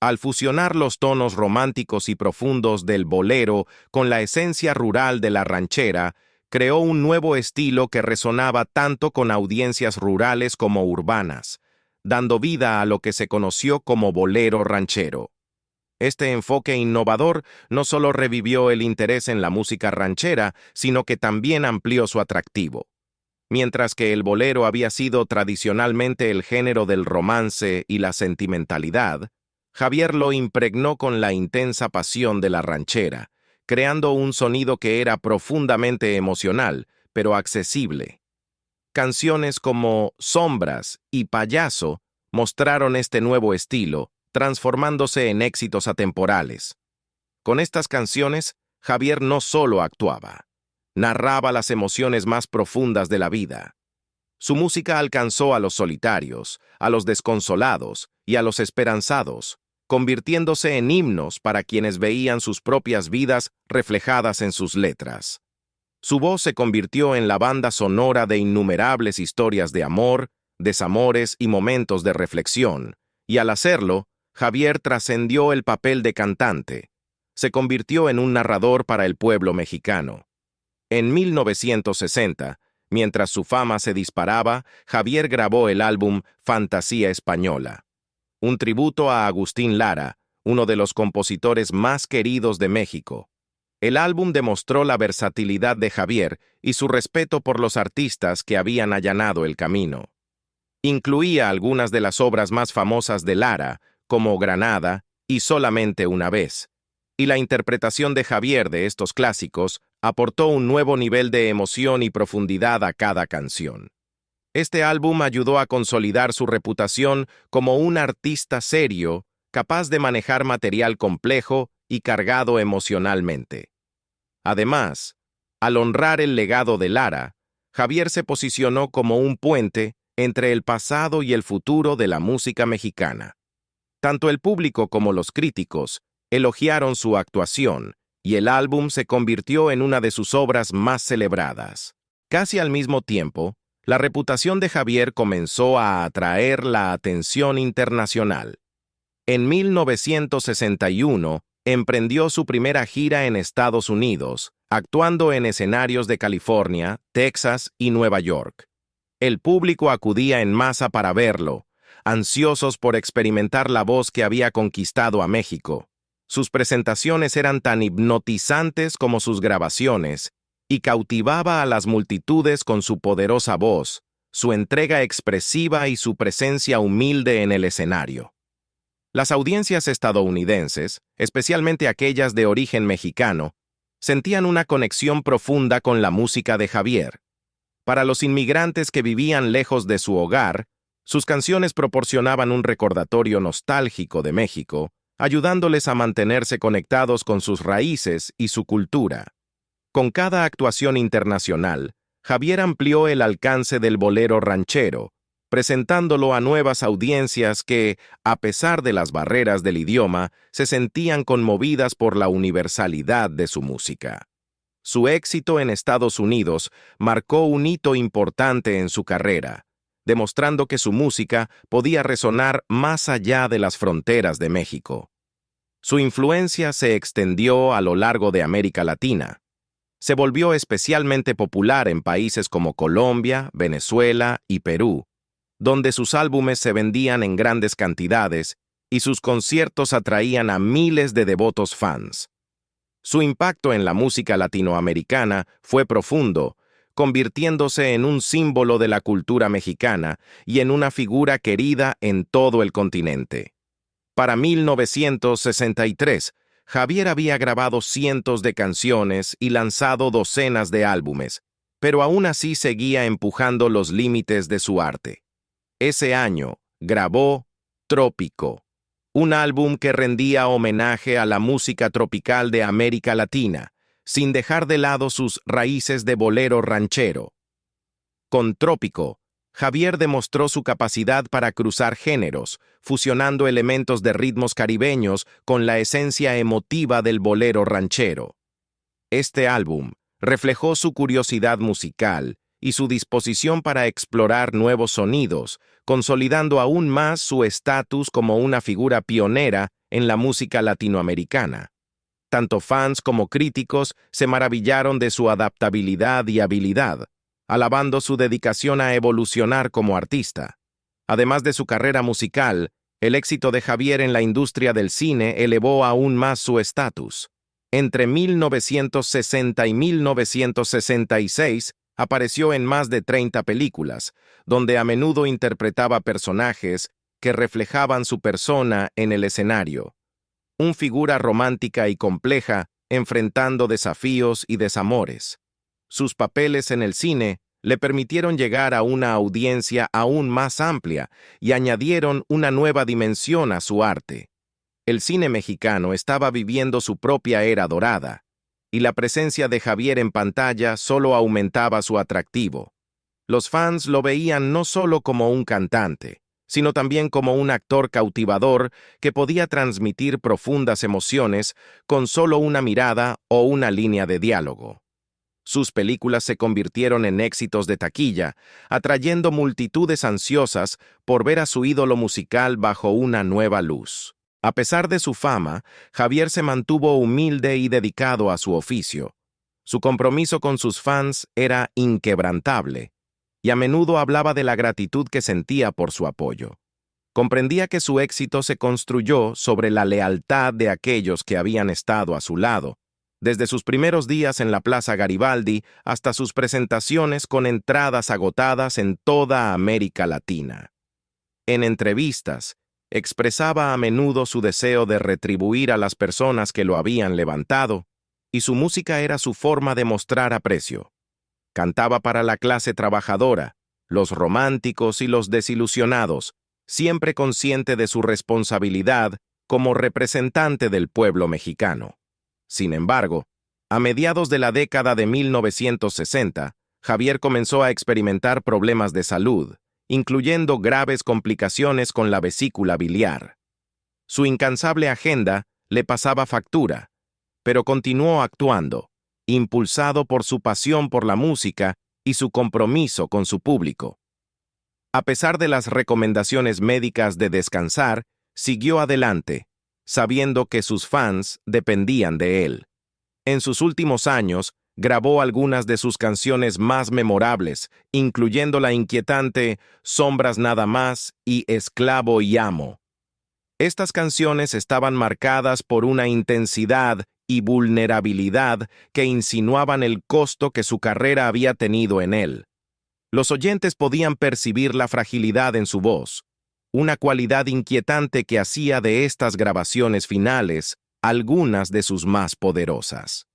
Al fusionar los tonos románticos y profundos del bolero con la esencia rural de la ranchera, creó un nuevo estilo que resonaba tanto con audiencias rurales como urbanas, dando vida a lo que se conoció como bolero ranchero. Este enfoque innovador no solo revivió el interés en la música ranchera, sino que también amplió su atractivo. Mientras que el bolero había sido tradicionalmente el género del romance y la sentimentalidad, Javier lo impregnó con la intensa pasión de la ranchera, creando un sonido que era profundamente emocional, pero accesible. Canciones como Sombras y Payaso mostraron este nuevo estilo, transformándose en éxitos atemporales. Con estas canciones, Javier no solo actuaba, narraba las emociones más profundas de la vida. Su música alcanzó a los solitarios, a los desconsolados y a los esperanzados, convirtiéndose en himnos para quienes veían sus propias vidas reflejadas en sus letras. Su voz se convirtió en la banda sonora de innumerables historias de amor, desamores y momentos de reflexión, y al hacerlo, Javier trascendió el papel de cantante. Se convirtió en un narrador para el pueblo mexicano. En 1960, mientras su fama se disparaba, Javier grabó el álbum Fantasía Española, un tributo a Agustín Lara, uno de los compositores más queridos de México. El álbum demostró la versatilidad de Javier y su respeto por los artistas que habían allanado el camino. Incluía algunas de las obras más famosas de Lara, como Granada y Solamente una vez, y la interpretación de Javier de estos clásicos aportó un nuevo nivel de emoción y profundidad a cada canción. Este álbum ayudó a consolidar su reputación como un artista serio, capaz de manejar material complejo y cargado emocionalmente. Además, al honrar el legado de Lara, Javier se posicionó como un puente entre el pasado y el futuro de la música mexicana. Tanto el público como los críticos elogiaron su actuación, y el álbum se convirtió en una de sus obras más celebradas. Casi al mismo tiempo, la reputación de Javier comenzó a atraer la atención internacional. En 1961, emprendió su primera gira en Estados Unidos, actuando en escenarios de California, Texas y Nueva York. El público acudía en masa para verlo, ansiosos por experimentar la voz que había conquistado a México. Sus presentaciones eran tan hipnotizantes como sus grabaciones, y cautivaba a las multitudes con su poderosa voz, su entrega expresiva y su presencia humilde en el escenario. Las audiencias estadounidenses, especialmente aquellas de origen mexicano, sentían una conexión profunda con la música de Javier. Para los inmigrantes que vivían lejos de su hogar, sus canciones proporcionaban un recordatorio nostálgico de México, ayudándoles a mantenerse conectados con sus raíces y su cultura. Con cada actuación internacional, Javier amplió el alcance del bolero ranchero, presentándolo a nuevas audiencias que, a pesar de las barreras del idioma, se sentían conmovidas por la universalidad de su música. Su éxito en Estados Unidos marcó un hito importante en su carrera, demostrando que su música podía resonar más allá de las fronteras de México. Su influencia se extendió a lo largo de América Latina. Se volvió especialmente popular en países como Colombia, Venezuela y Perú, donde sus álbumes se vendían en grandes cantidades y sus conciertos atraían a miles de devotos fans. Su impacto en la música latinoamericana fue profundo, convirtiéndose en un símbolo de la cultura mexicana y en una figura querida en todo el continente. Para 1963, Javier había grabado cientos de canciones y lanzado docenas de álbumes, pero aún así seguía empujando los límites de su arte. Ese año, grabó Trópico, un álbum que rendía homenaje a la música tropical de América Latina, sin dejar de lado sus raíces de bolero ranchero. Con Trópico, Javier demostró su capacidad para cruzar géneros, fusionando elementos de ritmos caribeños con la esencia emotiva del bolero ranchero. Este álbum reflejó su curiosidad musical y su disposición para explorar nuevos sonidos, consolidando aún más su estatus como una figura pionera en la música latinoamericana. Tanto fans como críticos se maravillaron de su adaptabilidad y habilidad, alabando su dedicación a evolucionar como artista. Además de su carrera musical, el éxito de Javier en la industria del cine elevó aún más su estatus. Entre 1960 y 1966, apareció en más de 30 películas, donde a menudo interpretaba personajes que reflejaban su persona en el escenario. Una figura romántica y compleja, enfrentando desafíos y desamores. Sus papeles en el cine le permitieron llegar a una audiencia aún más amplia y añadieron una nueva dimensión a su arte. El cine mexicano estaba viviendo su propia era dorada, y la presencia de Javier en pantalla solo aumentaba su atractivo. Los fans lo veían no solo como un cantante, sino también como un actor cautivador que podía transmitir profundas emociones con solo una mirada o una línea de diálogo. Sus películas se convirtieron en éxitos de taquilla, atrayendo multitudes ansiosas por ver a su ídolo musical bajo una nueva luz. A pesar de su fama, Javier se mantuvo humilde y dedicado a su oficio. Su compromiso con sus fans era inquebrantable, y a menudo hablaba de la gratitud que sentía por su apoyo. Comprendía que su éxito se construyó sobre la lealtad de aquellos que habían estado a su lado, desde sus primeros días en la Plaza Garibaldi hasta sus presentaciones con entradas agotadas en toda América Latina. En entrevistas, expresaba a menudo su deseo de retribuir a las personas que lo habían levantado, y su música era su forma de mostrar aprecio. Cantaba para la clase trabajadora, los románticos y los desilusionados, siempre consciente de su responsabilidad como representante del pueblo mexicano. Sin embargo, a mediados de la década de 1960, Javier comenzó a experimentar problemas de salud, incluyendo graves complicaciones con la vesícula biliar. Su incansable agenda le pasaba factura, pero continuó actuando, impulsado por su pasión por la música y su compromiso con su público. A pesar de las recomendaciones médicas de descansar, siguió adelante, sabiendo que sus fans dependían de él. En sus últimos años, grabó algunas de sus canciones más memorables, incluyendo la inquietante Sombras nada más y Esclavo y amo. Estas canciones estaban marcadas por una intensidad y vulnerabilidad que insinuaban el costo que su carrera había tenido en él. Los oyentes podían percibir la fragilidad en su voz, una cualidad inquietante que hacía de estas grabaciones finales algunas de sus más poderosas.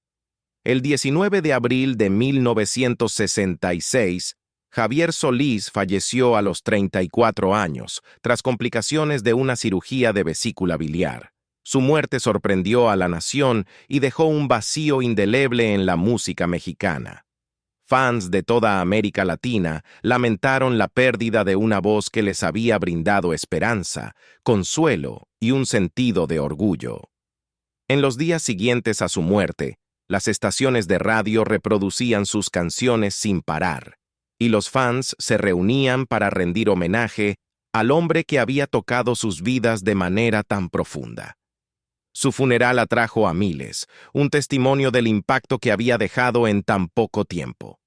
El 19 de abril de 1966, Javier Solís falleció a los 34 años, tras complicaciones de una cirugía de vesícula biliar. Su muerte sorprendió a la nación y dejó un vacío indeleble en la música mexicana. Fans de toda América Latina lamentaron la pérdida de una voz que les había brindado esperanza, consuelo y un sentido de orgullo. En los días siguientes a su muerte, las estaciones de radio reproducían sus canciones sin parar, y los fans se reunían para rendir homenaje al hombre que había tocado sus vidas de manera tan profunda. Su funeral atrajo a miles, un testimonio del impacto que había dejado en tan poco tiempo.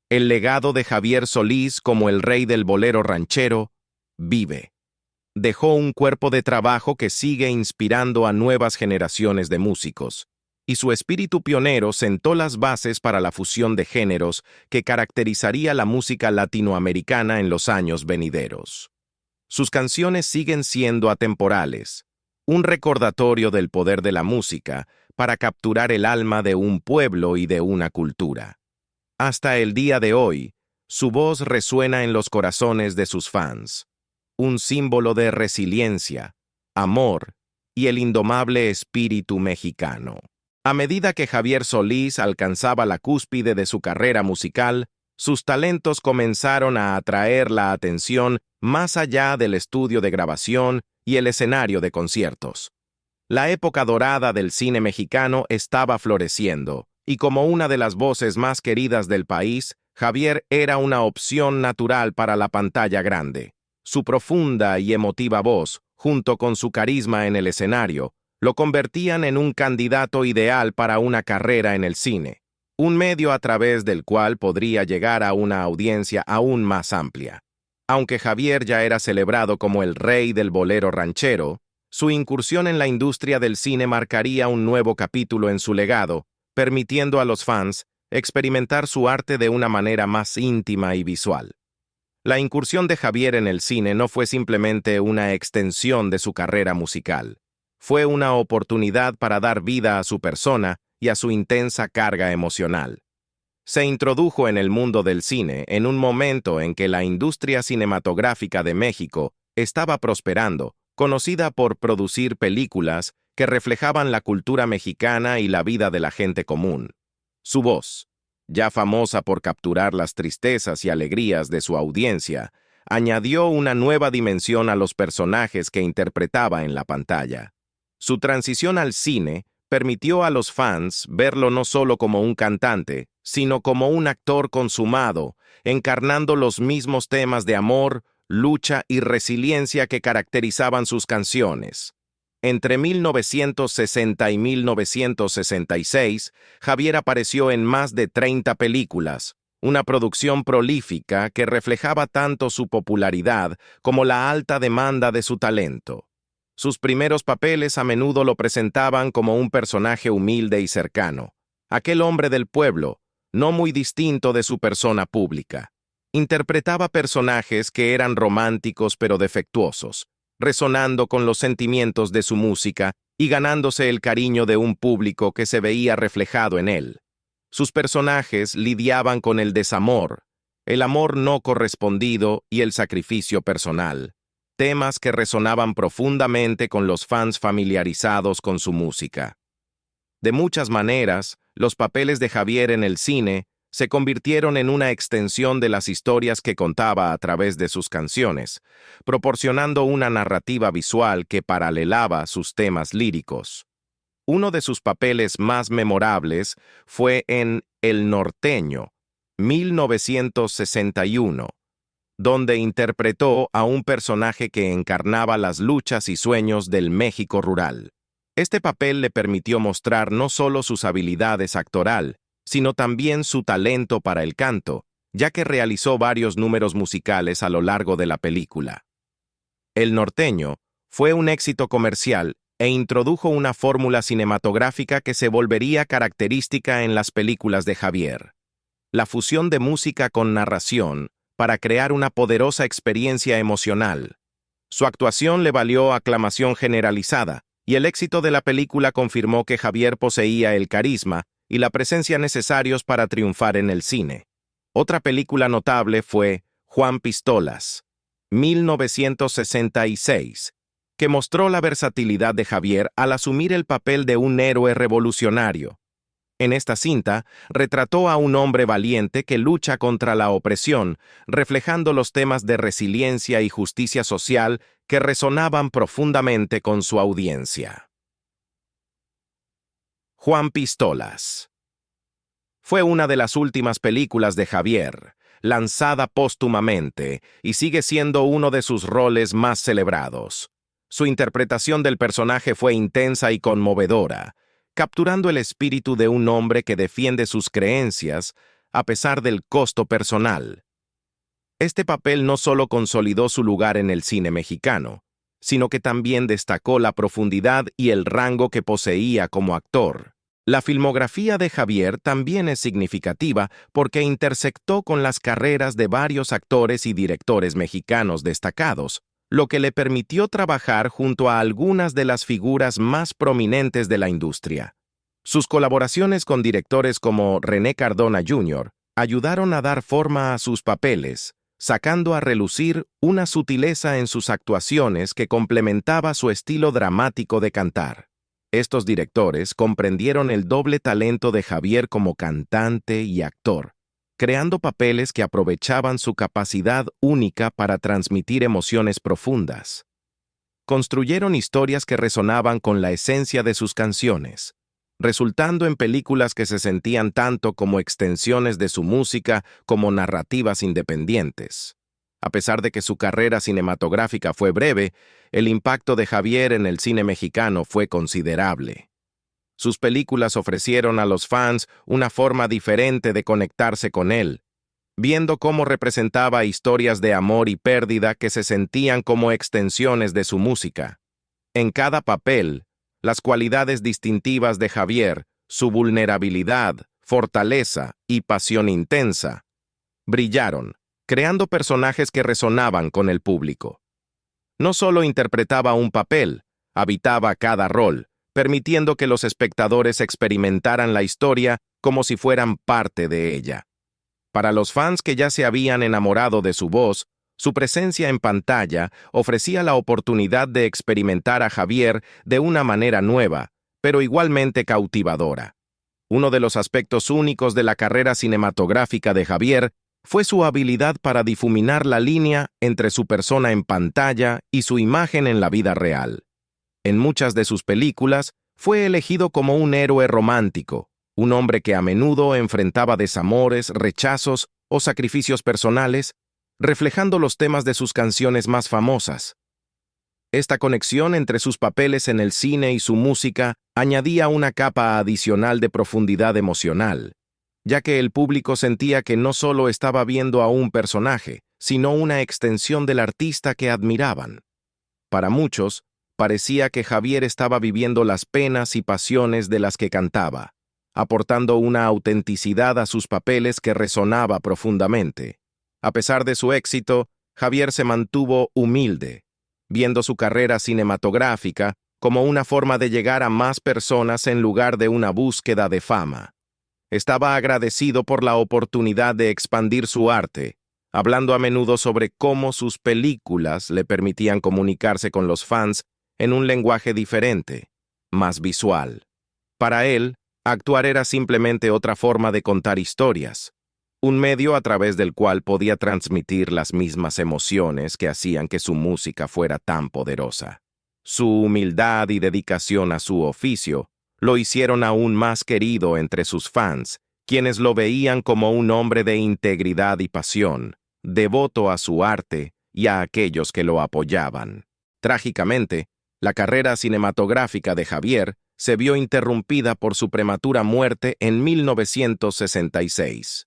El legado de Javier Solís como el rey del bolero ranchero vive. Dejó un cuerpo de trabajo que sigue inspirando a nuevas generaciones de músicos, y su espíritu pionero sentó las bases para la fusión de géneros que caracterizaría la música latinoamericana en los años venideros. Sus canciones siguen siendo atemporales, un recordatorio del poder de la música para capturar el alma de un pueblo y de una cultura. Hasta el día de hoy, su voz resuena en los corazones de sus fans, un símbolo de resiliencia, amor y el indomable espíritu mexicano. A medida que Javier Solís alcanzaba la cúspide de su carrera musical, sus talentos comenzaron a atraer la atención más allá del estudio de grabación y el escenario de conciertos. La época dorada del cine mexicano estaba floreciendo, y como una de las voces más queridas del país, Javier era una opción natural para la pantalla grande. Su profunda y emotiva voz, junto con su carisma en el escenario, lo convertían en un candidato ideal para una carrera en el cine, un medio a través del cual podría llegar a una audiencia aún más amplia. Aunque Javier ya era celebrado como el rey del bolero ranchero, su incursión en la industria del cine marcaría un nuevo capítulo en su legado, permitiendo a los fans experimentar su arte de una manera más íntima y visual. La incursión de Javier en el cine no fue simplemente una extensión de su carrera musical. Fue una oportunidad para dar vida a su persona y a su intensa carga emocional. Se introdujo en el mundo del cine en un momento en que la industria cinematográfica de México estaba prosperando, conocida por producir películas que reflejaban la cultura mexicana y la vida de la gente común. Su voz, ya famosa por capturar las tristezas y alegrías de su audiencia, añadió una nueva dimensión a los personajes que interpretaba en la pantalla. Su transición al cine permitió a los fans verlo no solo como un cantante, sino como un actor consumado, encarnando los mismos temas de amor, lucha y resiliencia que caracterizaban sus canciones. Entre 1960 y 1966, Javier apareció en más de 30 películas, una producción prolífica que reflejaba tanto su popularidad como la alta demanda de su talento. Sus primeros papeles a menudo lo presentaban como un personaje humilde y cercano, aquel hombre del pueblo, no muy distinto de su persona pública. Interpretaba personajes que eran románticos pero defectuosos, resonando con los sentimientos de su música y ganándose el cariño de un público que se veía reflejado en él. Sus personajes lidiaban con el desamor, el amor no correspondido y el sacrificio personal, temas que resonaban profundamente con los fans familiarizados con su música. De muchas maneras, los papeles de Javier en el cine se convirtieron en una extensión de las historias que contaba a través de sus canciones, proporcionando una narrativa visual que paralelaba sus temas líricos. Uno de sus papeles más memorables fue en El Norteño, 1961, donde interpretó a un personaje que encarnaba las luchas y sueños del México rural. Este papel le permitió mostrar no solo sus habilidades actoral, sino también su talento para el canto, ya que realizó varios números musicales a lo largo de la película. El Norteño fue un éxito comercial e introdujo una fórmula cinematográfica que se volvería característica en las películas de Javier: la fusión de música con narración para crear una poderosa experiencia emocional. Su actuación le valió aclamación generalizada, y el éxito de la película confirmó que Javier poseía el carisma y la presencia necesarios para triunfar en el cine. Otra película notable fue Juan Pistolas, 1966, que mostró la versatilidad de Javier al asumir el papel de un héroe revolucionario. En esta cinta, retrató a un hombre valiente que lucha contra la opresión, reflejando los temas de resiliencia y justicia social que resonaban profundamente con su audiencia. Juan Pistolas fue una de las últimas películas de Javier, lanzada póstumamente, y sigue siendo uno de sus roles más celebrados. Su interpretación del personaje fue intensa y conmovedora, capturando el espíritu de un hombre que defiende sus creencias a pesar del costo personal. Este papel no solo consolidó su lugar en el cine mexicano, sino que también destacó la profundidad y el rango que poseía como actor. La filmografía de Javier también es significativa porque intersectó con las carreras de varios actores y directores mexicanos destacados, lo que le permitió trabajar junto a algunas de las figuras más prominentes de la industria. Sus colaboraciones con directores como René Cardona Jr. ayudaron a dar forma a sus papeles, sacando a relucir una sutileza en sus actuaciones que complementaba su estilo dramático de cantar. Estos directores comprendieron el doble talento de Javier como cantante y actor, creando papeles que aprovechaban su capacidad única para transmitir emociones profundas. Construyeron historias que resonaban con la esencia de sus canciones, resultando en películas que se sentían tanto como extensiones de su música como narrativas independientes. A pesar de que su carrera cinematográfica fue breve, el impacto de Javier en el cine mexicano fue considerable. Sus películas ofrecieron a los fans una forma diferente de conectarse con él, viendo cómo representaba historias de amor y pérdida que se sentían como extensiones de su música. En cada papel, las cualidades distintivas de Javier, su vulnerabilidad, fortaleza y pasión intensa, brillaron, creando personajes que resonaban con el público. No solo interpretaba un papel, habitaba cada rol, permitiendo que los espectadores experimentaran la historia como si fueran parte de ella. Para los fans que ya se habían enamorado de su voz, su presencia en pantalla ofrecía la oportunidad de experimentar a Javier de una manera nueva, pero igualmente cautivadora. Uno de los aspectos únicos de la carrera cinematográfica de Javier fue su habilidad para difuminar la línea entre su persona en pantalla y su imagen en la vida real. En muchas de sus películas, fue elegido como un héroe romántico, un hombre que a menudo enfrentaba desamores, rechazos o sacrificios personales, reflejando los temas de sus canciones más famosas. Esta conexión entre sus papeles en el cine y su música añadía una capa adicional de profundidad emocional, ya que el público sentía que no solo estaba viendo a un personaje, sino una extensión del artista que admiraban. Para muchos, parecía que Javier estaba viviendo las penas y pasiones de las que cantaba, aportando una autenticidad a sus papeles que resonaba profundamente. A pesar de su éxito, Javier se mantuvo humilde, viendo su carrera cinematográfica como una forma de llegar a más personas en lugar de una búsqueda de fama. Estaba agradecido por la oportunidad de expandir su arte, hablando a menudo sobre cómo sus películas le permitían comunicarse con los fans en un lenguaje diferente, más visual. Para él, actuar era simplemente otra forma de contar historias, un medio a través del cual podía transmitir las mismas emociones que hacían que su música fuera tan poderosa. Su humildad y dedicación a su oficio lo hicieron aún más querido entre sus fans, quienes lo veían como un hombre de integridad y pasión, devoto a su arte y a aquellos que lo apoyaban. Trágicamente, la carrera cinematográfica de Javier se vio interrumpida por su prematura muerte en 1966.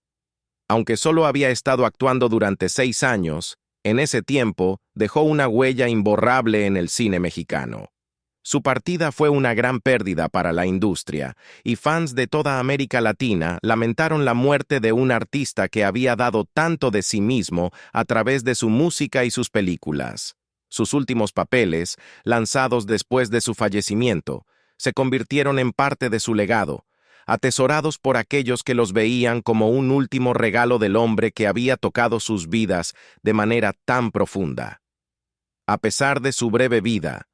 Aunque solo había estado actuando durante 6 años, en ese tiempo dejó una huella imborrable en el cine mexicano. Su partida fue una gran pérdida para la industria, y fans de toda América Latina lamentaron la muerte de un artista que había dado tanto de sí mismo a través de su música y sus películas. Sus últimos papeles, lanzados después de su fallecimiento, se convirtieron en parte de su legado, atesorados por aquellos que los veían como un último regalo del hombre que había tocado sus vidas de manera tan profunda. A pesar de su breve vida,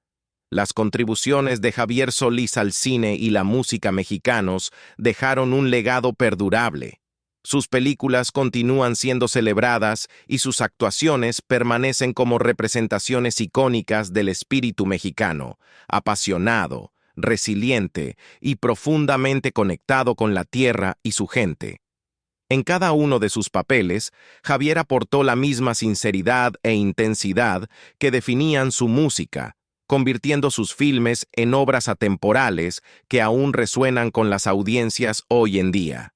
las contribuciones de Javier Solís al cine y la música mexicanos dejaron un legado perdurable. Sus películas continúan siendo celebradas y sus actuaciones permanecen como representaciones icónicas del espíritu mexicano, apasionado, resiliente y profundamente conectado con la tierra y su gente. En cada uno de sus papeles, Javier aportó la misma sinceridad e intensidad que definían su música, convirtiendo sus filmes en obras atemporales que aún resuenan con las audiencias hoy en día.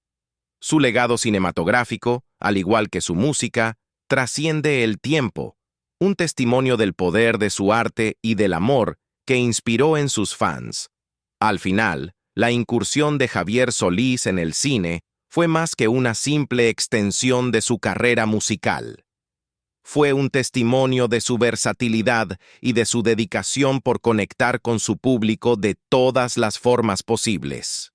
Su legado cinematográfico, al igual que su música, trasciende el tiempo, un testimonio del poder de su arte y del amor que inspiró en sus fans. Al final, la incursión de Javier Solís en el cine fue más que una simple extensión de su carrera musical. Fue un testimonio de su versatilidad y de su dedicación por conectar con su público de todas las formas posibles.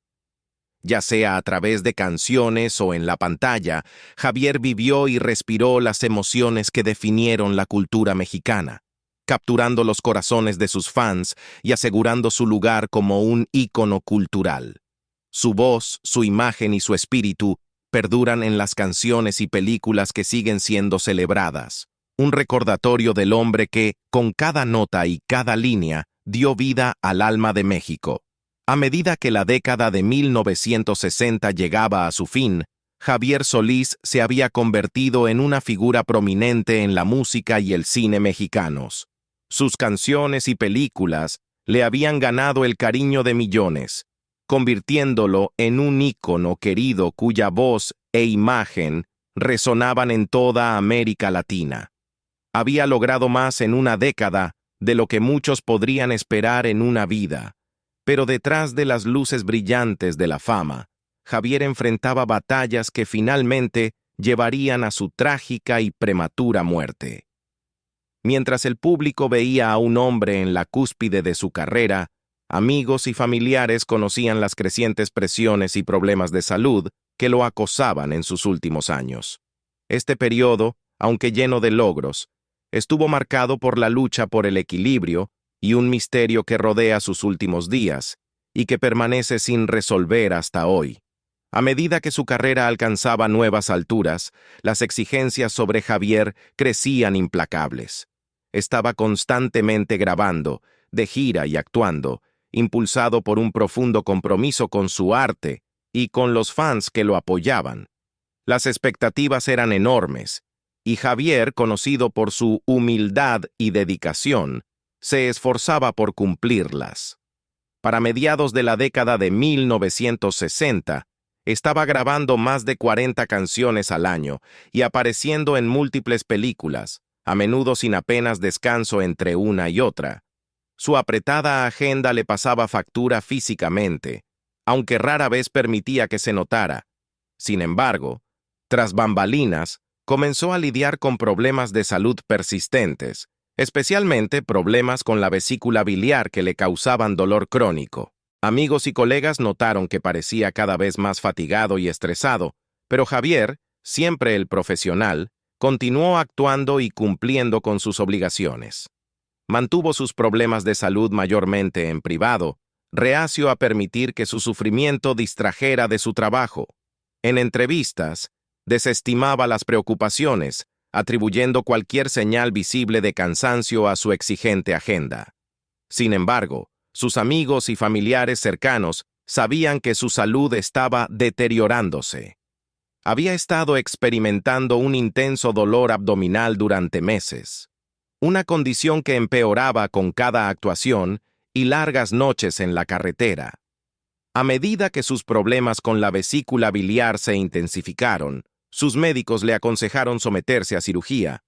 Ya sea a través de canciones o en la pantalla, Javier vivió y respiró las emociones que definieron la cultura mexicana, capturando los corazones de sus fans y asegurando su lugar como un ícono cultural. Su voz, su imagen y su espíritu perduran en las canciones y películas que siguen siendo celebradas, un recordatorio del hombre que, con cada nota y cada línea, dio vida al alma de México. A medida que la década de 1960 llegaba a su fin, Javier Solís se había convertido en una figura prominente en la música y el cine mexicanos. Sus canciones y películas le habían ganado el cariño de millones, convirtiéndolo en un ícono querido cuya voz e imagen resonaban en toda América Latina. Había logrado más en una década de lo que muchos podrían esperar en una vida, pero detrás de las luces brillantes de la fama, Javier enfrentaba batallas que finalmente llevarían a su trágica y prematura muerte. Mientras el público veía a un hombre en la cúspide de su carrera, amigos y familiares conocían las crecientes presiones y problemas de salud que lo acosaban en sus últimos años. Este periodo, aunque lleno de logros, estuvo marcado por la lucha por el equilibrio y un misterio que rodea sus últimos días y que permanece sin resolver hasta hoy. A medida que su carrera alcanzaba nuevas alturas, las exigencias sobre Javier crecían implacables. Estaba constantemente grabando, de gira y actuando, impulsado por un profundo compromiso con su arte y con los fans que lo apoyaban. Las expectativas eran enormes, y Javier, conocido por su humildad y dedicación, se esforzaba por cumplirlas. Para mediados de la década de 1960, estaba grabando más de 40 canciones al año y apareciendo en múltiples películas, a menudo sin apenas descanso entre una y otra. Su apretada agenda le pasaba factura físicamente, aunque rara vez permitía que se notara. Sin embargo, tras bambalinas, comenzó a lidiar con problemas de salud persistentes, especialmente problemas con la vesícula biliar que le causaban dolor crónico. Amigos y colegas notaron que parecía cada vez más fatigado y estresado, pero Javier, siempre el profesional, continuó actuando y cumpliendo con sus obligaciones. Mantuvo sus problemas de salud mayormente en privado, reacio a permitir que su sufrimiento distrajera de su trabajo. En entrevistas, desestimaba las preocupaciones, atribuyendo cualquier señal visible de cansancio a su exigente agenda. Sin embargo, sus amigos y familiares cercanos sabían que su salud estaba deteriorándose. Había estado experimentando un intenso dolor abdominal durante meses, una condición que empeoraba con cada actuación y largas noches en la carretera. A medida que sus problemas con la vesícula biliar se intensificaron, sus médicos le aconsejaron someterse a cirugía.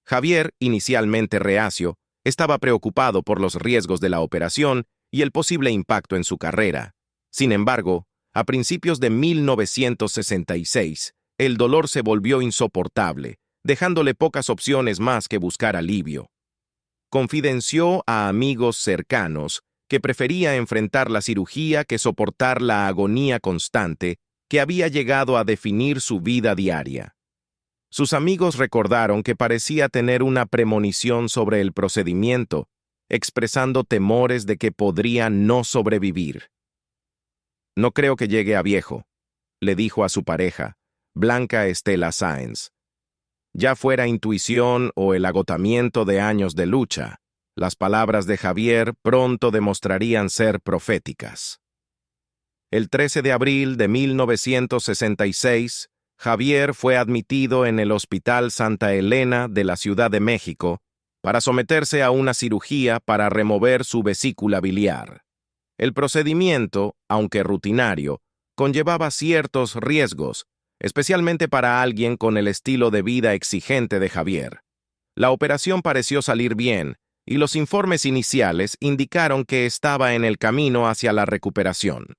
Javier, inicialmente reacio, estaba preocupado por los riesgos de la operación y el posible impacto en su carrera. Sin embargo, a principios de 1966, el dolor se volvió insoportable, dejándole pocas opciones más que buscar alivio. Confidenció a amigos cercanos que prefería enfrentar la cirugía que soportar la agonía constante que había llegado a definir su vida diaria. Sus amigos recordaron que parecía tener una premonición sobre el procedimiento, expresando temores de que podría no sobrevivir. «No creo que llegue a viejo», le dijo a su pareja, Blanca Estela Sáenz. Ya fuera intuición o el agotamiento de años de lucha, las palabras de Javier pronto demostrarían ser proféticas. El 13 de abril de 1966, Javier fue admitido en el Hospital Santa Elena de la Ciudad de México para someterse a una cirugía para remover su vesícula biliar. El procedimiento, aunque rutinario, conllevaba ciertos riesgos, especialmente para alguien con el estilo de vida exigente de Javier. La operación pareció salir bien, y los informes iniciales indicaron que estaba en el camino hacia la recuperación.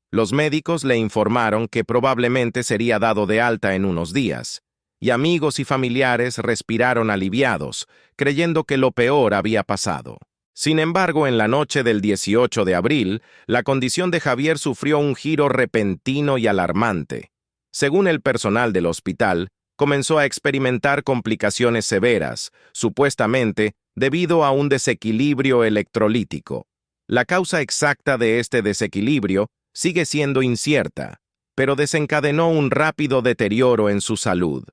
Los médicos le informaron que probablemente sería dado de alta en unos días, y amigos y familiares respiraron aliviados, creyendo que lo peor había pasado. Sin embargo, en la noche del 18 de abril, la condición de Javier sufrió un giro repentino y alarmante. Según el personal del hospital, comenzó a experimentar complicaciones severas, supuestamente debido a un desequilibrio electrolítico. La causa exacta de este desequilibrio sigue siendo incierta, pero desencadenó un rápido deterioro en su salud.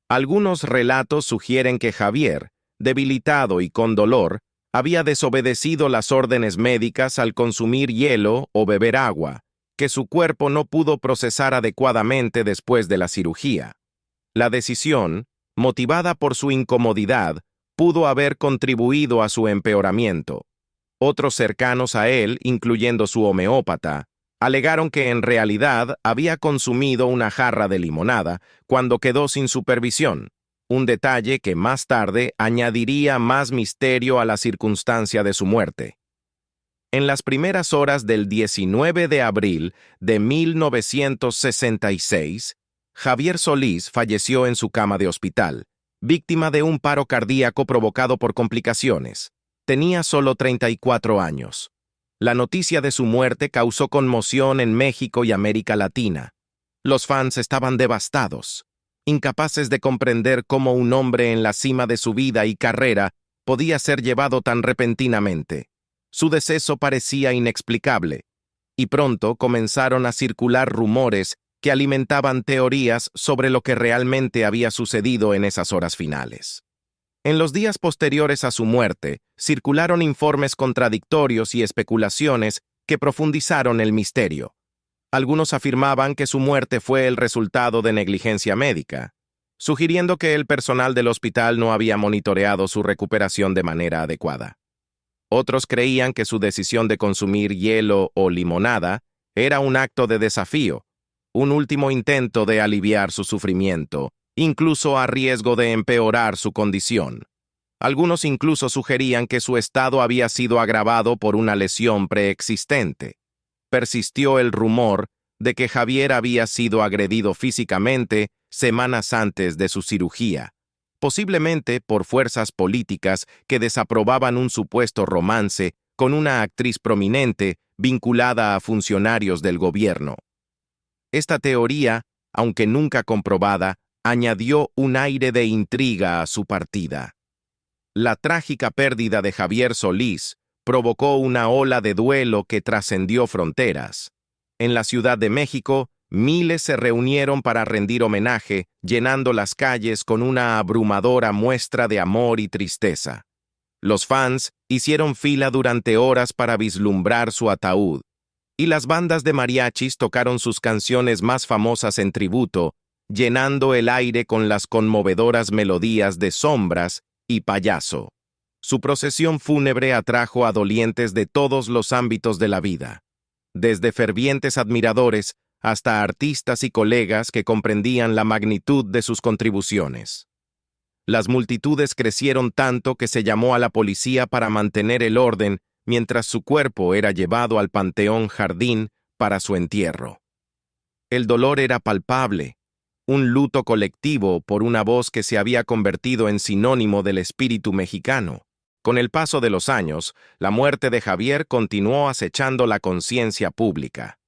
Algunos relatos sugieren que Javier, debilitado y con dolor, había desobedecido las órdenes médicas al consumir hielo o beber agua, que su cuerpo no pudo procesar adecuadamente después de la cirugía. La decisión, motivada por su incomodidad, pudo haber contribuido a su empeoramiento. Otros cercanos a él, incluyendo su homeópata, alegaron que en realidad había consumido una jarra de limonada cuando quedó sin supervisión, un detalle que más tarde añadiría más misterio a la circunstancia de su muerte. En las primeras horas del 19 de abril de 1966, Javier Solís falleció en su cama de hospital, víctima de un paro cardíaco provocado por complicaciones. Tenía solo 34 años. La noticia de su muerte causó conmoción en México y América Latina. Los fans estaban devastados, incapaces de comprender cómo un hombre en la cima de su vida y carrera podía ser llevado tan repentinamente. Su deceso parecía inexplicable, y pronto comenzaron a circular rumores que alimentaban teorías sobre lo que realmente había sucedido en esas horas finales. En los días posteriores a su muerte, circularon informes contradictorios y especulaciones que profundizaron el misterio. Algunos afirmaban que su muerte fue el resultado de negligencia médica, sugiriendo que el personal del hospital no había monitoreado su recuperación de manera adecuada. Otros creían que su decisión de consumir hielo o limonada era un acto de desafío, un último intento de aliviar su sufrimiento, incluso a riesgo de empeorar su condición. Algunos incluso sugerían que su estado había sido agravado por una lesión preexistente. Persistió el rumor de que Javier había sido agredido físicamente semanas antes de su cirugía, posiblemente por fuerzas políticas que desaprobaban un supuesto romance con una actriz prominente vinculada a funcionarios del gobierno. Esta teoría, aunque nunca comprobada, añadió un aire de intriga a su partida. La trágica pérdida de Javier Solís provocó una ola de duelo que trascendió fronteras. En la Ciudad de México, miles se reunieron para rendir homenaje, llenando las calles con una abrumadora muestra de amor y tristeza. Los fans hicieron fila durante horas para vislumbrar su ataúd, y las bandas de mariachis tocaron sus canciones más famosas en tributo, llenando el aire con las conmovedoras melodías de Sombras y Payaso. Su procesión fúnebre atrajo a dolientes de todos los ámbitos de la vida, desde fervientes admiradores hasta artistas y colegas que comprendían la magnitud de sus contribuciones. Las multitudes crecieron tanto que se llamó a la policía para mantener el orden mientras su cuerpo era llevado al Panteón Jardín para su entierro. El dolor era palpable, un luto colectivo por una voz que se había convertido en sinónimo del espíritu mexicano. Con el paso de los años, la muerte de Javier continuó acechando la conciencia pública.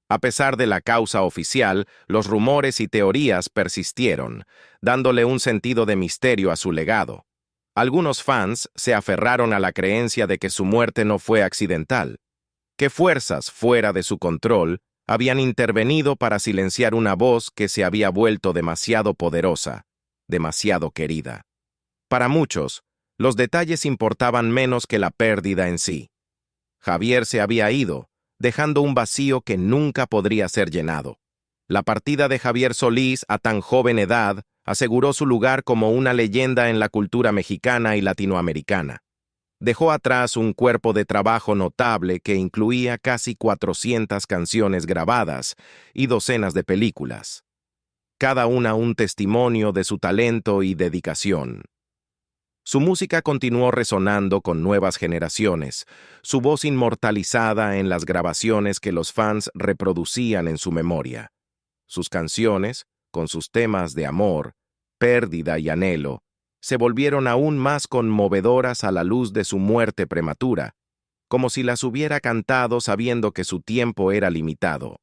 A pesar de la causa oficial, los rumores y teorías persistieron, dándole un sentido de misterio a su legado. Algunos fans se aferraron a la creencia de que su muerte no fue accidental, que fuerzas fuera de su control habían intervenido para silenciar una voz que se había vuelto demasiado poderosa, demasiado querida. Para muchos, los detalles importaban menos que la pérdida en sí. Javier se había ido, dejando un vacío que nunca podría ser llenado. La partida de Javier Solís a tan joven edad aseguró su lugar como una leyenda en la cultura mexicana y latinoamericana. Dejó atrás un cuerpo de trabajo notable que incluía casi 400 canciones grabadas y docenas de películas, cada una un testimonio de su talento y dedicación. Su música continuó resonando con nuevas generaciones, su voz inmortalizada en las grabaciones que los fans reproducían en su memoria. Sus canciones, con sus temas de amor, pérdida y anhelo, se volvieron aún más conmovedoras a la luz de su muerte prematura, como si las hubiera cantado sabiendo que su tiempo era limitado.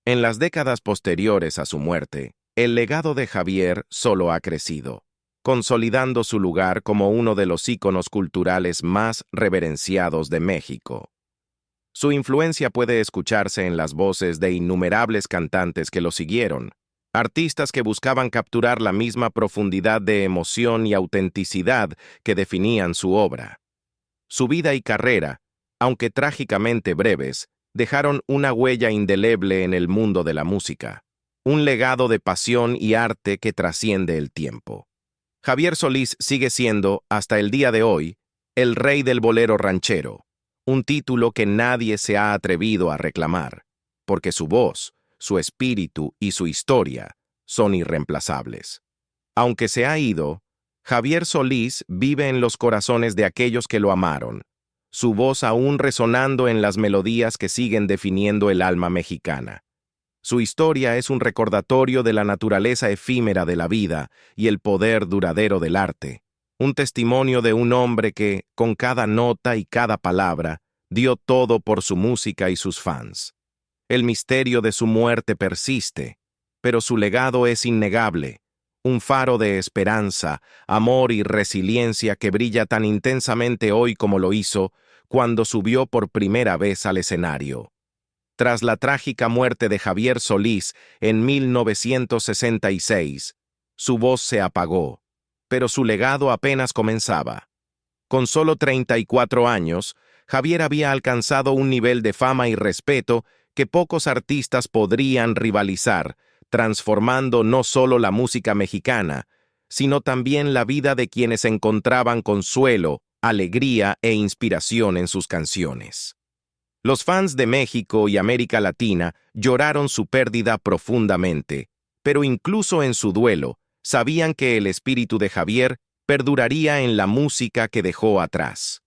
En las décadas posteriores a su muerte, el legado de Javier solo ha crecido, consolidando su lugar como uno de los íconos culturales más reverenciados de México. Su influencia puede escucharse en las voces de innumerables cantantes que lo siguieron, artistas que buscaban capturar la misma profundidad de emoción y autenticidad que definían su obra. Su vida y carrera, aunque trágicamente breves, dejaron una huella indeleble en el mundo de la música, un legado de pasión y arte que trasciende el tiempo. Javier Solís sigue siendo, hasta el día de hoy, el rey del bolero ranchero, un título que nadie se ha atrevido a reclamar, porque su voz, su espíritu y su historia son irreemplazables. Aunque se ha ido, Javier Solís vive en los corazones de aquellos que lo amaron, su voz aún resonando en las melodías que siguen definiendo el alma mexicana. Su historia es un recordatorio de la naturaleza efímera de la vida y el poder duradero del arte, un testimonio de un hombre que, con cada nota y cada palabra, dio todo por su música y sus fans. El misterio de su muerte persiste, pero su legado es innegable, un faro de esperanza, amor y resiliencia que brilla tan intensamente hoy como lo hizo cuando subió por primera vez al escenario. Tras la trágica muerte de Javier Solís en 1966, su voz se apagó, pero su legado apenas comenzaba. Con solo 34 años, Javier había alcanzado un nivel de fama y respeto que pocos artistas podrían rivalizar, transformando no solo la música mexicana, sino también la vida de quienes encontraban consuelo, alegría e inspiración en sus canciones. Los fans de México y América Latina lloraron su pérdida profundamente, pero incluso en su duelo, sabían que el espíritu de Javier perduraría en la música que dejó atrás.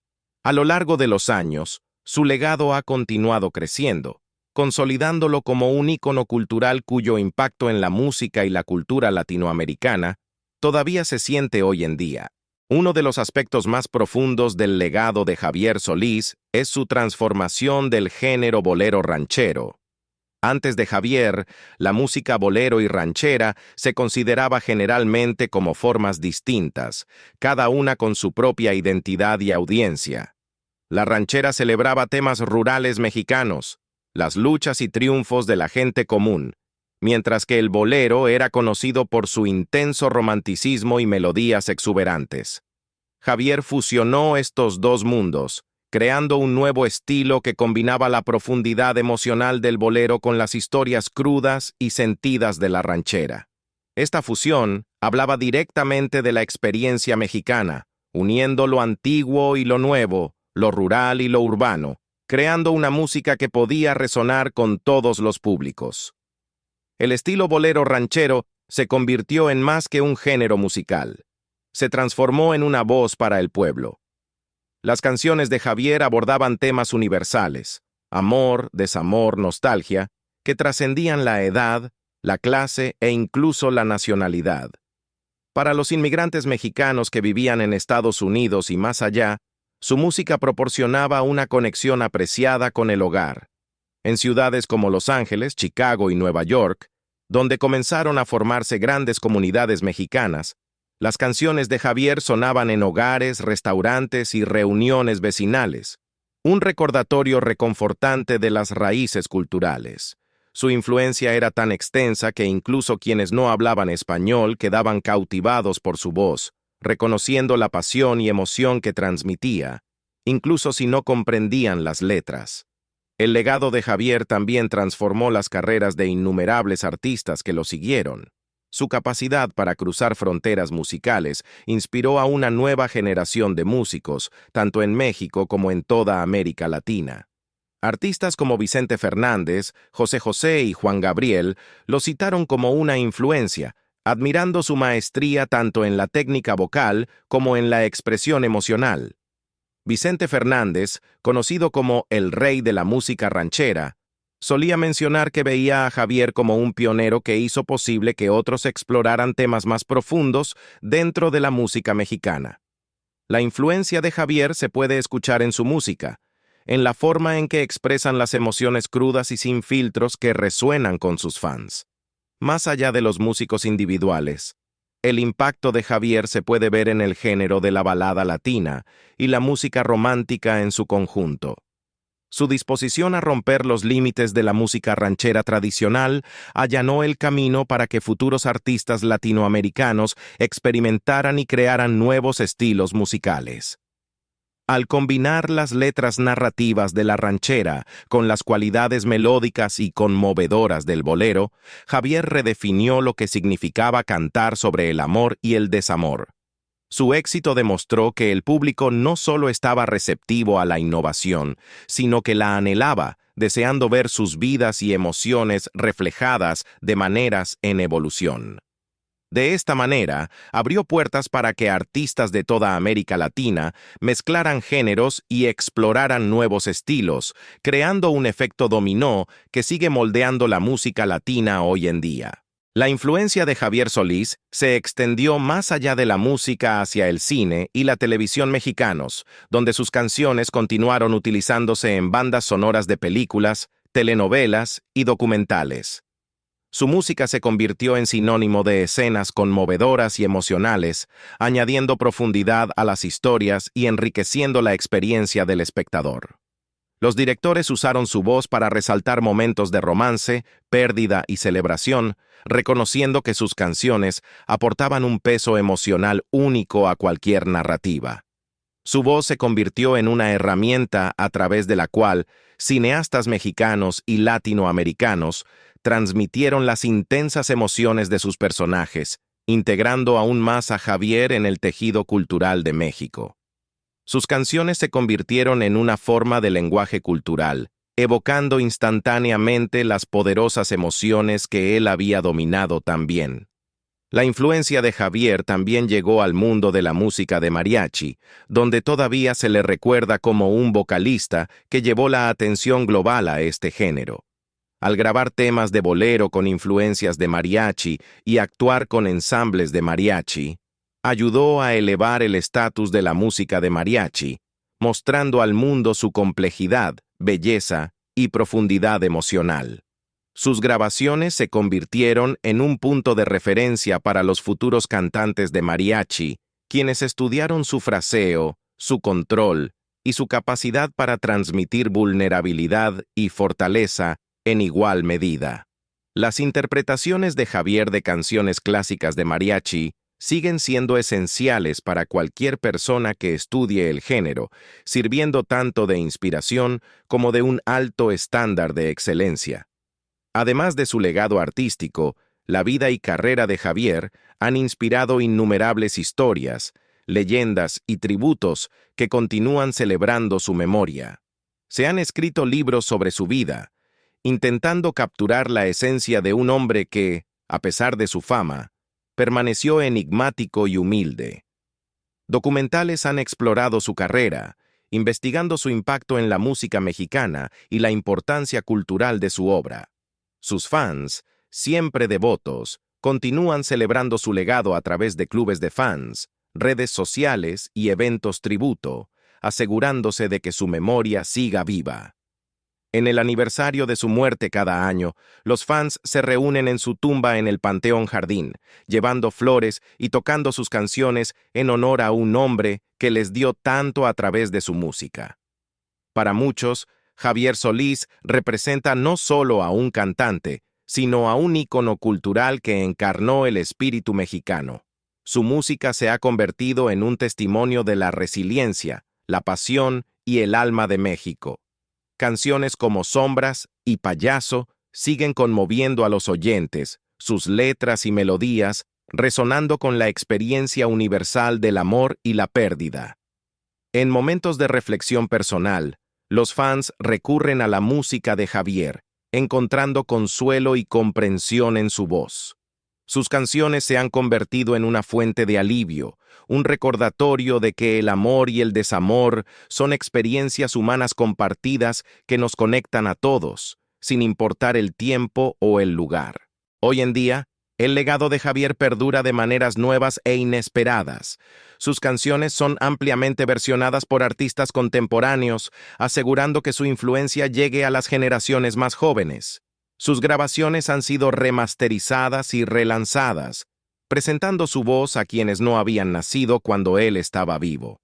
A lo largo de los años, su legado ha continuado creciendo, consolidándolo como un ícono cultural cuyo impacto en la música y la cultura latinoamericana todavía se siente hoy en día. Uno de los aspectos más profundos del legado de Javier Solís es su transformación del género bolero ranchero. Antes de Javier, la música bolero y ranchera se consideraba generalmente como formas distintas, cada una con su propia identidad y audiencia. La ranchera celebraba temas rurales mexicanos, las luchas y triunfos de la gente común, mientras que el bolero era conocido por su intenso romanticismo y melodías exuberantes. Javier fusionó estos dos mundos, creando un nuevo estilo que combinaba la profundidad emocional del bolero con las historias crudas y sentidas de la ranchera. Esta fusión hablaba directamente de la experiencia mexicana, uniendo lo antiguo y lo nuevo, lo rural y lo urbano, creando una música que podía resonar con todos los públicos. El estilo bolero ranchero se convirtió en más que un género musical. Se transformó en una voz para el pueblo. Las canciones de Javier abordaban temas universales, amor, desamor, nostalgia, que trascendían la edad, la clase e incluso la nacionalidad. Para los inmigrantes mexicanos que vivían en Estados Unidos y más allá, su música proporcionaba una conexión apreciada con el hogar. En ciudades como Los Ángeles, Chicago y Nueva York, donde comenzaron a formarse grandes comunidades mexicanas, las canciones de Javier sonaban en hogares, restaurantes y reuniones vecinales, un recordatorio reconfortante de las raíces culturales. Su influencia era tan extensa que incluso quienes no hablaban español quedaban cautivados por su voz, reconociendo la pasión y emoción que transmitía, incluso si no comprendían las letras. El legado de Javier también transformó las carreras de innumerables artistas que lo siguieron. Su capacidad para cruzar fronteras musicales inspiró a una nueva generación de músicos, tanto en México como en toda América Latina. Artistas como Vicente Fernández, José José y Juan Gabriel lo citaron como una influencia, admirando su maestría tanto en la técnica vocal como en la expresión emocional. Vicente Fernández, conocido como el rey de la música ranchera, solía mencionar que veía a Javier como un pionero que hizo posible que otros exploraran temas más profundos dentro de la música mexicana. La influencia de Javier se puede escuchar en su música, en la forma en que expresan las emociones crudas y sin filtros que resuenan con sus fans. Más allá de los músicos individuales, el impacto de Javier se puede ver en el género de la balada latina y la música romántica en su conjunto. Su disposición a romper los límites de la música ranchera tradicional allanó el camino para que futuros artistas latinoamericanos experimentaran y crearan nuevos estilos musicales. Al combinar las letras narrativas de la ranchera con las cualidades melódicas y conmovedoras del bolero, Javier redefinió lo que significaba cantar sobre el amor y el desamor. Su éxito demostró que el público no solo estaba receptivo a la innovación, sino que la anhelaba, deseando ver sus vidas y emociones reflejadas de maneras en evolución. De esta manera, abrió puertas para que artistas de toda América Latina mezclaran géneros y exploraran nuevos estilos, creando un efecto dominó que sigue moldeando la música latina hoy en día. La influencia de Javier Solís se extendió más allá de la música hacia el cine y la televisión mexicanos, donde sus canciones continuaron utilizándose en bandas sonoras de películas, telenovelas y documentales. Su música se convirtió en sinónimo de escenas conmovedoras y emocionales, añadiendo profundidad a las historias y enriqueciendo la experiencia del espectador. Los directores usaron su voz para resaltar momentos de romance, pérdida y celebración, reconociendo que sus canciones aportaban un peso emocional único a cualquier narrativa. Su voz se convirtió en una herramienta a través de la cual cineastas mexicanos y latinoamericanos transmitieron las intensas emociones de sus personajes, integrando aún más a Javier en el tejido cultural de México. Sus canciones se convirtieron en una forma de lenguaje cultural, evocando instantáneamente las poderosas emociones que él había dominado tan bien. La influencia de Javier también llegó al mundo de la música de mariachi, donde todavía se le recuerda como un vocalista que llevó la atención global a este género. Al grabar temas de bolero con influencias de mariachi y actuar con ensambles de mariachi, ayudó a elevar el estatus de la música de mariachi, mostrando al mundo su complejidad, belleza y profundidad emocional. Sus grabaciones se convirtieron en un punto de referencia para los futuros cantantes de mariachi, quienes estudiaron su fraseo, su control y su capacidad para transmitir vulnerabilidad y fortaleza en igual medida. Las interpretaciones de Javier de canciones clásicas de mariachi siguen siendo esenciales para cualquier persona que estudie el género, sirviendo tanto de inspiración como de un alto estándar de excelencia. Además de su legado artístico, la vida y carrera de Javier han inspirado innumerables historias, leyendas y tributos que continúan celebrando su memoria. Se han escrito libros sobre su vida, intentando capturar la esencia de un hombre que, a pesar de su fama, permaneció enigmático y humilde. Documentales han explorado su carrera, investigando su impacto en la música mexicana y la importancia cultural de su obra. Sus fans, siempre devotos, continúan celebrando su legado a través de clubes de fans, redes sociales y eventos tributo, asegurándose de que su memoria siga viva. En el aniversario de su muerte cada año, los fans se reúnen en su tumba en el Panteón Jardín, llevando flores y tocando sus canciones en honor a un hombre que les dio tanto a través de su música. Para muchos, Javier Solís representa no solo a un cantante, sino a un ícono cultural que encarnó el espíritu mexicano. Su música se ha convertido en un testimonio de la resiliencia, la pasión y el alma de México. Canciones como Sombras y Payaso siguen conmoviendo a los oyentes, sus letras y melodías resonando con la experiencia universal del amor y la pérdida. En momentos de reflexión personal, los fans recurren a la música de Javier, encontrando consuelo y comprensión en su voz. Sus canciones se han convertido en una fuente de alivio, un recordatorio de que el amor y el desamor son experiencias humanas compartidas que nos conectan a todos, sin importar el tiempo o el lugar. Hoy en día, el legado de Javier perdura de maneras nuevas e inesperadas. Sus canciones son ampliamente versionadas por artistas contemporáneos, asegurando que su influencia llegue a las generaciones más jóvenes. Sus grabaciones han sido remasterizadas y relanzadas, presentando su voz a quienes no habían nacido cuando él estaba vivo.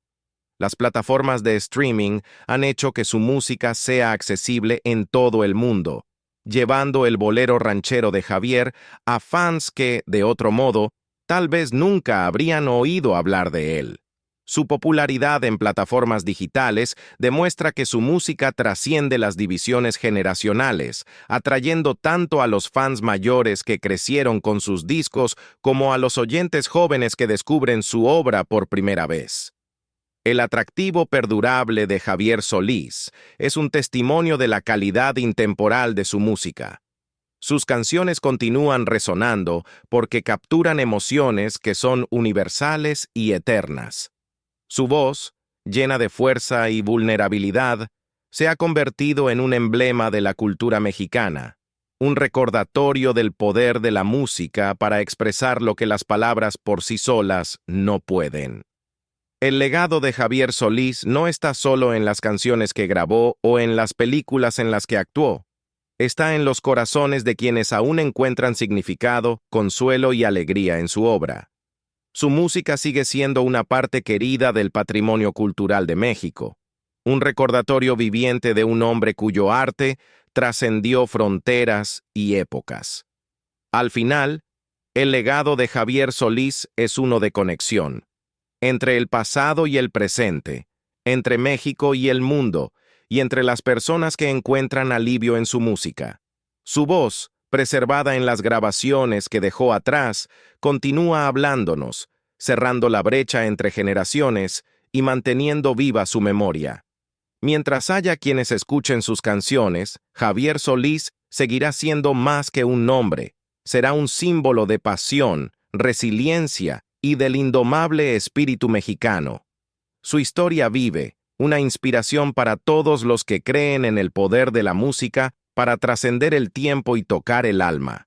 Las plataformas de streaming han hecho que su música sea accesible en todo el mundo, llevando el bolero ranchero de Javier a fans que, de otro modo, tal vez nunca habrían oído hablar de él. Su popularidad en plataformas digitales demuestra que su música trasciende las divisiones generacionales, atrayendo tanto a los fans mayores que crecieron con sus discos como a los oyentes jóvenes que descubren su obra por primera vez. El atractivo perdurable de Javier Solís es un testimonio de la calidad intemporal de su música. Sus canciones continúan resonando porque capturan emociones que son universales y eternas. Su voz, llena de fuerza y vulnerabilidad, se ha convertido en un emblema de la cultura mexicana, un recordatorio del poder de la música para expresar lo que las palabras por sí solas no pueden. El legado de Javier Solís no está solo en las canciones que grabó o en las películas en las que actuó. Está en los corazones de quienes aún encuentran significado, consuelo y alegría en su obra. Su música sigue siendo una parte querida del patrimonio cultural de México, un recordatorio viviente de un hombre cuyo arte trascendió fronteras y épocas. Al final, el legado de Javier Solís es uno de conexión, entre el pasado y el presente, entre México y el mundo, y entre las personas que encuentran alivio en su música. Su voz, preservada en las grabaciones que dejó atrás, continúa hablándonos, cerrando la brecha entre generaciones y manteniendo viva su memoria. Mientras haya quienes escuchen sus canciones, Javier Solís seguirá siendo más que un nombre, será un símbolo de pasión, resiliencia y del indomable espíritu mexicano. Su historia vive, una inspiración para todos los que creen en el poder de la música para trascender el tiempo y tocar el alma.